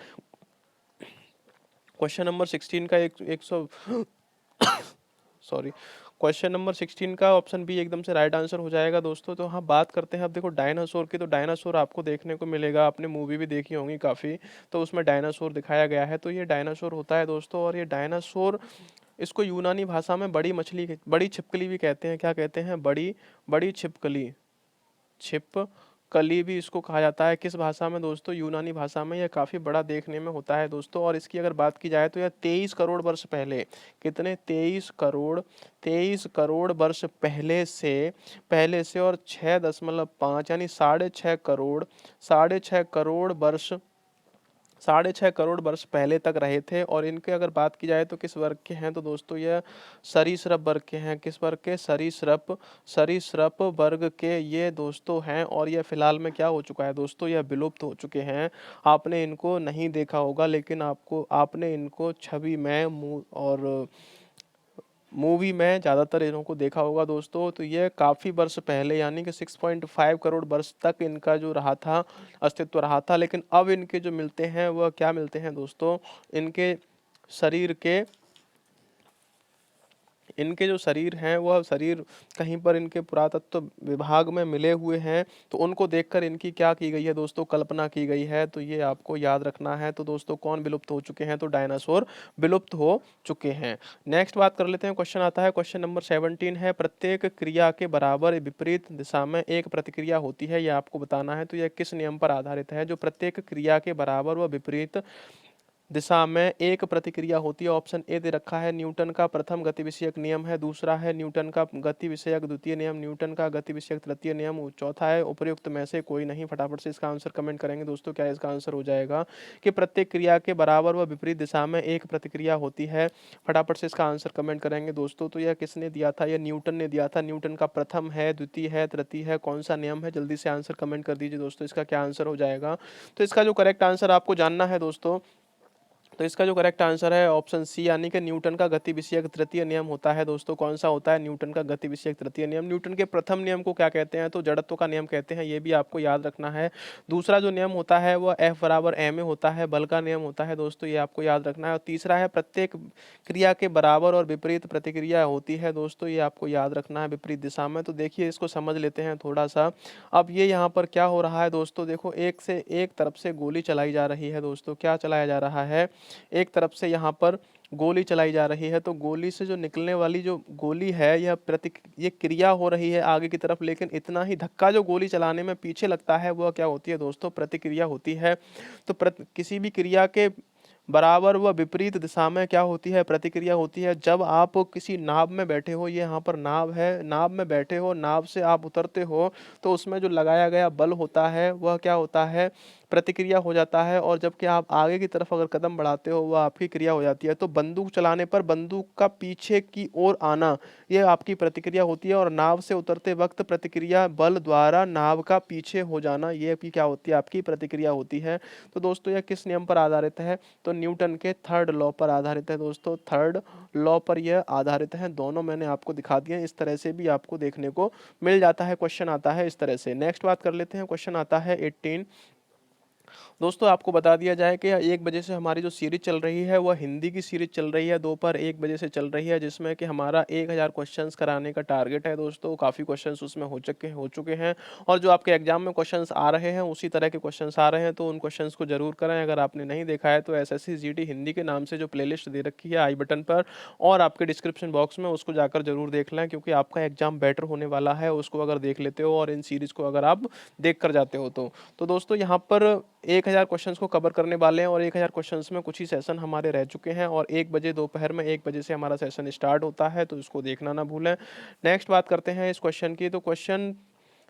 क्वेश्चन नंबर 16 का एक सौ सॉरी, क्वेश्चन नंबर 16 का ऑप्शन बी एकदम से राइट आंसर हो जाएगा दोस्तों। तो हाँ बात करते हैं अब देखो डायनासोर की, तो डायनासोर आपको देखने को मिलेगा, आपने मूवी भी देखी होंगी काफ़ी, तो उसमें डायनासोर दिखाया गया है। तो ये डायनासोर होता है दोस्तों, और ये डायनासोर, इसको यूनानी भाषा में बड़ी मछली, बड़ी छिपकली भी कहते हैं। क्या कहते हैं, बड़ी बड़ी छिपकली, छिपकली भी इसको कहा जाता है। किस भाषा में दोस्तों, यूनानी भाषा में। यह काफ़ी बड़ा देखने में होता है दोस्तों, और इसकी अगर बात की जाए तो यह 23 करोड़ वर्ष पहले, कितने, 23 करोड़ वर्ष पहले से और 6.5 यानी 6.5 करोड़ वर्ष पहले तक रहे थे। और इनके अगर बात की जाए तो किस वर्ग के हैं, तो दोस्तों यह सरीसृप वर्ग के हैं। किस वर्ग के, सरीसृप वर्ग के ये दोस्तों हैं। और यह फिलहाल में क्या हो चुका है दोस्तों, यह विलुप्त हो चुके हैं। आपने इनको नहीं देखा होगा, लेकिन आपने इनको छवि में और मूवी में ज़्यादातर इनको देखा होगा दोस्तों। तो ये काफ़ी वर्ष पहले यानी कि 6.5 करोड़ वर्ष तक इनका जो रहा था, अस्तित्व रहा था। लेकिन अब इनके जो मिलते हैं वह क्या मिलते हैं दोस्तों, इनके शरीर के, इनके जो शरीर हैं वह शरीर कहीं पर इनके पुरातत्व विभाग में मिले हुए हैं। तो उनको देखकर इनकी क्या की गई है दोस्तों, कल्पना की गई है। तो ये आपको याद रखना है। तो दोस्तों कौन विलुप्त हो चुके हैं, तो डायनासोर विलुप्त हो चुके हैं। नेक्स्ट बात कर लेते हैं, क्वेश्चन आता है, क्वेश्चन नंबर 17 है, प्रत्येक क्रिया के बराबर विपरीत दिशा में एक प्रतिक्रिया होती है, यह आपको बताना है। तो यह किस नियम पर आधारित है, जो प्रत्येक क्रिया के बराबर व विपरीत दिशा में एक प्रतिक्रिया होती है। ऑप्शन ए दे रखा है, न्यूटन का प्रथम गति विषयक नियम है, दूसरा है न्यूटन का गति विषयक द्वितीय नियम, न्यूटन का गति विषयक तृतीय नियम, चौथा है उपयुक्त में से कोई नहीं। फटाफट से इसका आंसर कमेंट करेंगे दोस्तों, क्या इसका आंसर हो जाएगा कि प्रत्येक क्रिया के बराबर व विपरीत दिशा में एक प्रतिक्रिया होती है। फटाफट से इसका आंसर कमेंट करेंगे दोस्तों। तो यह किसने दिया था, यह न्यूटन ने दिया था। न्यूटन का प्रथम है, द्वितीय है, तृतीय है, कौन सा नियम है, जल्दी से आंसर कमेंट कर दीजिए दोस्तों, इसका क्या आंसर हो जाएगा। तो इसका जो करेक्ट आंसर आपको जानना है दोस्तों, तो इसका जो करेक्ट आंसर है ऑप्शन सी, यानी कि न्यूटन का गति विषयक तृतीय नियम होता है दोस्तों। कौन सा होता है, न्यूटन का गति विषयक तृतीय नियम। न्यूटन के प्रथम नियम को क्या कहते हैं, तो जड़त्व का नियम कहते हैं, ये भी आपको याद रखना है। दूसरा जो नियम होता है वह F बराबर ma होता है, बल का नियम होता है दोस्तों, ये आपको याद रखना है। और तीसरा है, प्रत्येक क्रिया के बराबर और विपरीत प्रतिक्रिया होती है दोस्तों, ये आपको याद रखना है विपरीत दिशा में। तो देखिए इसको समझ लेते हैं थोड़ा सा। अब ये यहाँ पर क्या हो रहा है दोस्तों, देखो एक से एक तरफ से गोली चलाई जा रही है दोस्तों। क्या चलाया जा रहा है, एक तरफ से यहाँ पर गोली चलाई जा रही है। तो गोली से जो निकलने वाली जो गोली है यह ये क्रिया हो रही है आगे की तरफ, लेकिन इतना ही धक्का जो गोली चलाने में पीछे लगता है वह क्या होती है दोस्तों, प्रतिक्रिया होती है। तो किसी भी क्रिया के बराबर व विपरीत दिशा में क्या होती है, प्रतिक्रिया होती है। जब आप किसी नाव में बैठे हो, ये यहाँ पर नाव है, नाव में बैठे हो, नाव से आप उतरते हो, तो उसमें जो लगाया गया बल होता है वह क्या होता है, प्रतिक्रिया हो जाता है, और जबकि आप आगे की तरफ अगर कदम बढ़ाते हो वह आपकी क्रिया हो जाती है। तो बंदूक चलाने पर बंदूक का पीछे की ओर आना, ये आपकी प्रतिक्रिया होती है, और नाव से उतरते वक्त प्रतिक्रिया बल द्वारा नाव का पीछे हो जाना, ये आपकी क्या होती है, आपकी प्रतिक्रिया होती है। तो दोस्तों यह किस नियम पर आधारित है, तो न्यूटन के थर्ड लॉ पर आधारित है दोस्तों, थर्ड लॉ पर यह आधारित है। दोनों मैंने आपको दिखा दिए, इस तरह से भी आपको देखने को मिल जाता है, क्वेश्चन आता है इस तरह से। नेक्स्ट बात कर लेते हैं, क्वेश्चन आता है 18। दोस्तों आपको बता दिया जाए कि 1 बजे से हमारी जो सीरीज चल रही है वह हिंदी की सीरीज चल रही है, दोपहर 1 बजे से चल रही है, जिसमें कि हमारा 1000 क्वेश्चंस कराने का टारगेट है दोस्तों। काफ़ी क्वेश्चंस उसमें हो चुके हैं, और जो आपके एग्जाम में क्वेश्चंस आ रहे हैं उसी तरह के क्वेश्चंस आ रहे हैं, तो उन क्वेश्चंस को जरूर करें। अगर आपने नहीं देखा है तो एसएससी जीडी हिंदी के नाम से जो प्लेलिस्ट दे रखी है आई बटन पर और आपके डिस्क्रिप्शन बॉक्स में, उसको जाकर जरूर देख लें, क्योंकि आपका एग्जाम बेटर होने वाला है उसको अगर देख लेते हो, और इन सीरीज को अगर आप देख कर जाते हो तो दोस्तों यहाँ पर 1000 क्वेश्चंस को कवर करने वाले हैं, और 1000 क्वेश्चंस में कुछ ही सेशन हमारे रह चुके हैं, और 1 बजे दोपहर में 1 बजे से हमारा सेशन स्टार्ट होता है, तो इसको देखना ना भूलें। नेक्स्ट बात करते हैं इस क्वेश्चन की। तो क्वेश्चन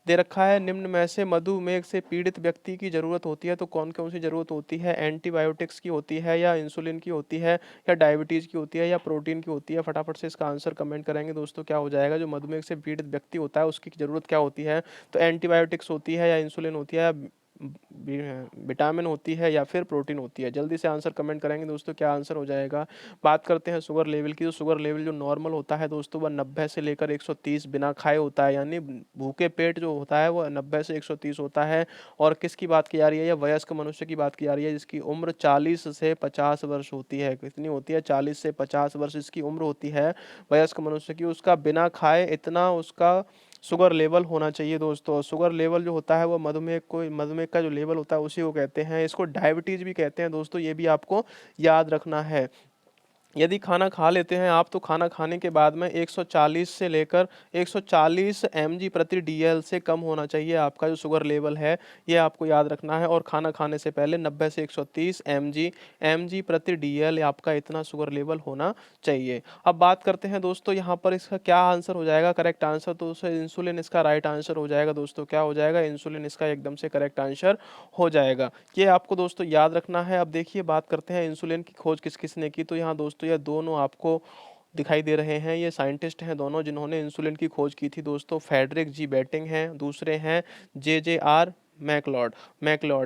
दे रखा है, निम्न में से मधुमेह से पीड़ित व्यक्ति की जरूरत होती है, तो कौन कौन सी जरूरत होती है, एंटीबायोटिक्स की होती है, या इंसुलिन की होती है, या डायबिटीज की होती है, या प्रोटीन की होती है। फटाफट से इसका आंसर कमेंट करेंगे दोस्तों, क्या हो जाएगा। जो मधुमेह से पीड़ित व्यक्ति होता है उसकी जरूरत क्या होती है, तो एंटीबायोटिक्स होती है, या इंसुलिन होती है, या विटामिन होती है, या फिर प्रोटीन होती है। जल्दी से आंसर कमेंट करेंगे दोस्तों, क्या आंसर हो जाएगा। बात करते हैं शुगर लेवल की। तो शुगर लेवल जो नॉर्मल होता है दोस्तों वह 90 से लेकर 130 बिना खाए होता है, यानी भूखे पेट जो होता है वह 90 से 130 होता है। और किसकी बात की जा रही है, यह वयस्क मनुष्य की बात की जा रही है, जिसकी उम्र 40 से 50 वर्ष होती है। कितनी होती है, 40 से 50 वर्ष इसकी उम्र होती है वयस्क मनुष्य की। उसका बिना खाए इतना उसका शुगर लेवल होना चाहिए दोस्तों। शुगर लेवल जो होता है वो मधुमेह का जो लेवल होता है उसी को कहते हैं। इसको डायबिटीज भी कहते हैं दोस्तों, ये भी आपको याद रखना है। यदि खाना खा लेते हैं आप, तो खाना खाने के बाद में 140 से लेकर 140 mg प्रति डीएल से कम होना चाहिए आपका जो शुगर लेवल है, ये आपको याद रखना है। और खाना खाने से पहले 90 से 130 mg प्रति डीएल आपका इतना शुगर लेवल होना चाहिए। अब बात करते हैं दोस्तों यहाँ पर इसका क्या आंसर हो जाएगा, करेक्ट आंसर। तो इंसुलिन इसका राइट आंसर हो जाएगा दोस्तों। क्या हो जाएगा, इंसुलिन इसका एकदम से करेक्ट आंसर हो जाएगा। ये आपको दोस्तों याद रखना है। अब देखिए बात करते हैं इंसुलिन की खोज किस किसने की। तो यहाँ दोस्तों ये दोनों आपको दिखाई दे रहे हैं, ये साइंटिस्ट हैं दोनों जिन्होंने इंसुलिन की खोज की थी दोस्तों। फेडरिक जी बैटिंग हैं, दूसरे हैं JJR मैकलॉड।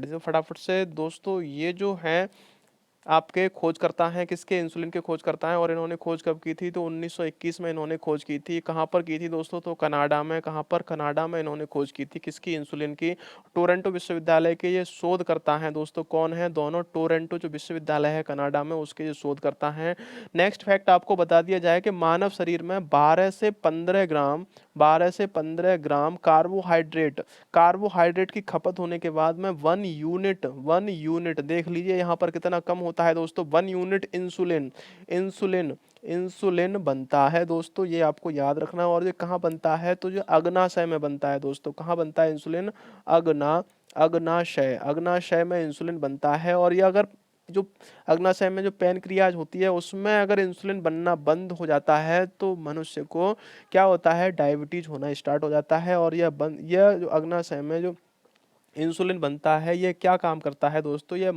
तो फटाफट से दोस्तों ये जो है आपके खोजकर्ता हैं, किसके, इंसुलिन के खोजकर्ता हैं। और इन्होंने खोज कब की थी, तो 1921 में इन्होंने खोज की थी। कहाँ पर की थी दोस्तों, तो कनाडा में। कहाँ पर, कनाडा में इन्होंने खोज की थी, किसकी, इंसुलिन की। टोरंटो विश्वविद्यालय के ये शोधकर्ता हैं दोस्तों। कौन है, दोनों टोरंटो जो विश्वविद्यालय है कनाडा में उसके ये शोधकर्ता हैं। नेक्स्ट फैक्ट आपको बता दिया जाए कि मानव शरीर में 12 से 15 ग्राम कार्बोहाइड्रेट की खपत होने के बाद में 1 यूनिट देख लीजिए यहाँ पर कितना कम होता है दोस्तों, 1 यूनिट इंसुलिन बनता है दोस्तों। ये आपको याद रखना है। और ये कहाँ बनता है, तो जो अग्नाशय में बनता है दोस्तों। कहाँ बनता है इंसुलिन, अग्नाशय में इंसुलिन बनता है। और ये अगर जो अग्नाशय में जो पैनक्रियाज होती है उसमें अगर इंसुलिन बनना बंद हो जाता है तो मनुष्य को क्या होता है, डायबिटीज होना स्टार्ट हो जाता है। और यह जो अग्नाशय में जो इंसुलिन बनता है ये क्या काम करता है दोस्तों, ये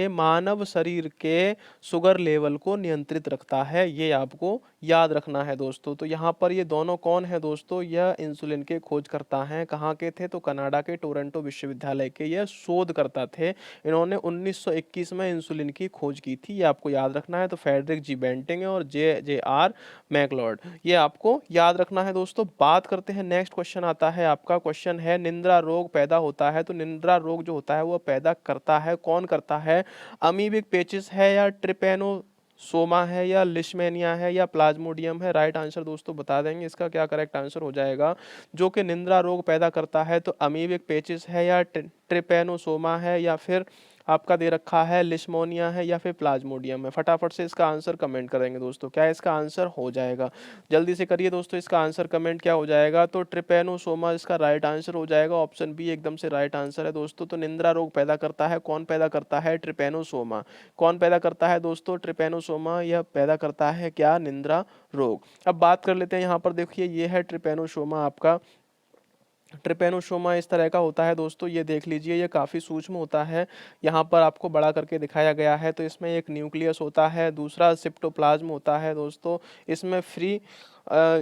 मानव शरीर के शुगर लेवल को नियंत्रित रखता है। ये आपको याद रखना है दोस्तों। तो यहाँ पर ये दोनों कौन है दोस्तों, यह इंसुलिन के खोजकर्ता हैं। कहाँ के थे, तो कनाडा के टोरंटो विश्वविद्यालय के ये शोधकर्ता थे। इन्होंने 1921 में इंसुलिन की खोज की थी, ये आपको याद रखना है। तो फेडरिक जी बेंटिंग और JJR मैकलॉड, ये आपको याद रखना है दोस्तों। बात करते हैं, नेक्स्ट क्वेश्चन आता है आपका। क्वेश्चन है, निंद्रा रोग पैदा होता है। तो निंद्रा रोग जो होता है वो पैदा करता है, कौन करता है, अमीबिक पेचिस है, या ट्रिपेनोसोमा है, या लिशमेनिया है, या प्लाज्मोडियम है। राइट आंसर दोस्तों बता देंगे इसका, क्या करेक्ट आंसर हो जाएगा। जो कि निंद्रा रोग पैदा करता है, तो अमीबिक पेचिस है, या ट्रिपेनोसोमा है, या फिर आपका दे रखा है लिशमोनिया है, या फिर प्लाज्मोडियम है। फटाफट से इसका आंसर कमेंट करेंगे दोस्तों, क्या इसका आंसर हो जाएगा। जल्दी से करिए दोस्तों, इसका आंसर कमेंट क्या हो जाएगा। तो ट्रिपेनोसोमा इसका राइट आंसर हो जाएगा। ऑप्शन बी एकदम से राइट आंसर है दोस्तों। तो निंद्रा रोग पैदा करता है, कौन पैदा करता है, ट्रिपेनोसोमा। कौन पैदा करता है दोस्तों, ट्रिपेनोसोमा, यह पैदा करता है क्या, निंद्रा रोग। अब बात कर लेते हैं यहाँ पर, देखिए ये है ट्रिपेनोसोमा आपका ट्रिपेनोसोमा इस तरह का होता है दोस्तों, ये देख लीजिए, ये काफ़ी सूक्ष्म होता है। यहाँ पर आपको बड़ा करके दिखाया गया है। तो इसमें एक न्यूक्लियस होता है, दूसरा सिप्टोप्लाज्म होता है दोस्तों। इसमें फ्री अ,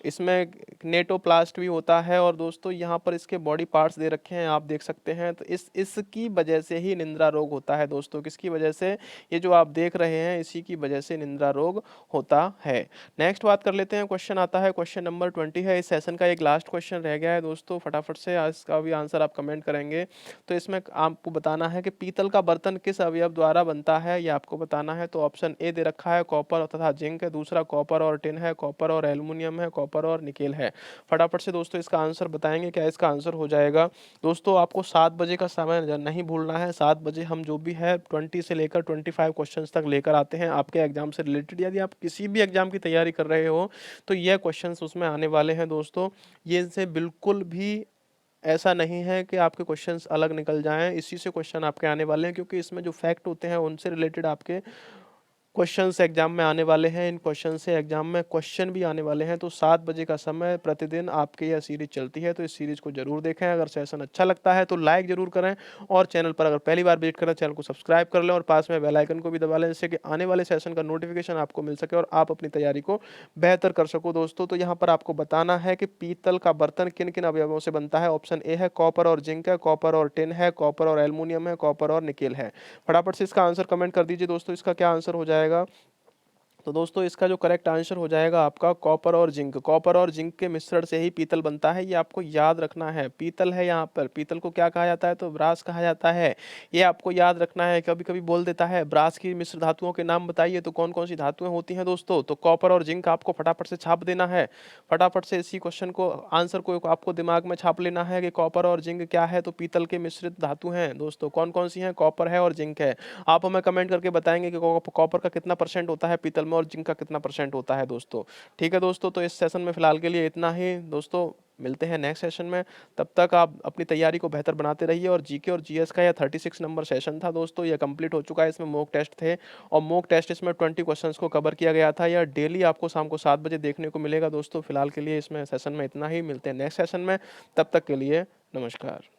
इसमें नेटोप्लास्ट भी होता है। और दोस्तों यहाँ पर इसके बॉडी पार्ट्स दे रखे हैं, आप देख सकते हैं। तो इसकी वजह से ही निंद्रा रोग होता है दोस्तों। किसकी वजह से? ये जो आप देख रहे हैं, इसी की वजह से निंद्रा रोग होता है। नेक्स्ट बात कर लेते हैं, क्वेश्चन आता है, क्वेश्चन नंबर 20 है। इस सेशन का एक लास्ट क्वेश्चन रह गया है दोस्तों, फटाफट से इसका भी आंसर आप कमेंट करेंगे। तो इसमें आपको बताना है कि पीतल का बर्तन किस अवयव द्वारा बनता है, ये आपको बताना है। तो ऑप्शन ए दे रखा है, कॉपर तथा जिंक है। दूसरा कॉपर और टिन है, कॉपर और एल्युमिनियम है, कॉपर और निकेल है। फटाफट से दोस्तों इसका आंसर बताएंगे, क्या इसका आंसर हो जाएगा। दोस्तों आपको 7 बजे का समय नहीं भूलना है। 7 बजे हम जो भी है 20 से लेकर 25 क्वेश्चंस तक लेकर आते हैं आपके एग्जाम से रिलेटेड। यदि आप किसी भी एग्जाम की तैयारी कर रहे हो तो यह क्वेश्चंस उसमें आने वाले हैं दोस्तों। ये से बिल्कुल भी ऐसा नहीं है कि आपके क्वेश्चंस अलग निकल जाएं, इसी से क्वेश्चन आपके आने वाले हैं, क्योंकि इसमें जो फैक्ट होते हैं उनसे रिलेटेड आपके क्वेश्चंस एग्जाम में आने वाले हैं। इन क्वेश्चन से एग्जाम में क्वेश्चन भी आने वाले हैं। तो 7 बजे का समय प्रतिदिन आपके यह सीरीज चलती है, तो इस सीरीज को जरूर देखें। अगर सेशन अच्छा लगता है तो लाइक जरूर करें, और चैनल पर अगर पहली बार विजिट करें चैनल को सब्सक्राइब कर लें, और पास में बेल आइकन को भी दबा लें, जिससे कि आने वाले सेशन का नोटिफिकेशन आपको मिल सके और आप अपनी तैयारी को बेहतर कर सको दोस्तों। तो यहाँ पर आपको बताना है कि पीतल का बर्तन किन किन अवयवों से बनता है। ऑप्शन ए है कॉपर और जिंक है, कॉपर और टिन है, कॉपर और एल्युमिनियम है, कॉपर और निकेल है। फटाफट से इसका आंसर कमेंट कर दीजिए दोस्तों, इसका क्या आंसर हो जाएगा। तो दोस्तों इसका जो करेक्ट आंसर हो जाएगा आपका कॉपर और जिंक। कॉपर और जिंक के मिश्रण से ही पीतल बनता है, ये आपको याद रखना है। पीतल है, यहाँ पर पीतल को क्या कहा जाता है, तो ब्रास कहा जाता है। ये आपको याद रखना है। कभी कभी बोल देता है ब्रास की मिश्र धातुओं के नाम बताइए, तो कौन कौन सी धातुएं होती हैं दोस्तों, तो कॉपर और जिंक आपको फटाफट से छाप देना है। फटाफट से इसी क्वेश्चन को आंसर को आपको दिमाग में छाप लेना है कि कॉपर और जिंक क्या है, तो पीतल के मिश्रित धातु हैं दोस्तों। कौन कौन सी हैं, कॉपर है और जिंक है। आप हमें कमेंट करके बताएंगे कि कॉपर का कितना परसेंट होता है पीतल में और जिंक का कितना परसेंट होता है दोस्तों। ठीक है दोस्तों, तो इस सेशन में फिलहाल के लिए इतना ही दोस्तों, मिलते हैं नेक्स्ट सेशन में। तब तक आप अपनी तैयारी को बेहतर बनाते रहिए। और जीके और जीएस का यह 36 नंबर सेशन था दोस्तों, यह कंप्लीट हो चुका है। इसमें मॉक टेस्ट थे, और मॉक टेस्ट इसमें 20 क्वेश्चंस को कवर किया गया था। यह डेली आपको शाम को 7 बजे देखने को मिलेगा दोस्तों। फिलहाल के लिए इसमें सेशन में इतना ही, मिलते हैं नेक्स्ट सेशन में। तब तक के लिए नमस्कार।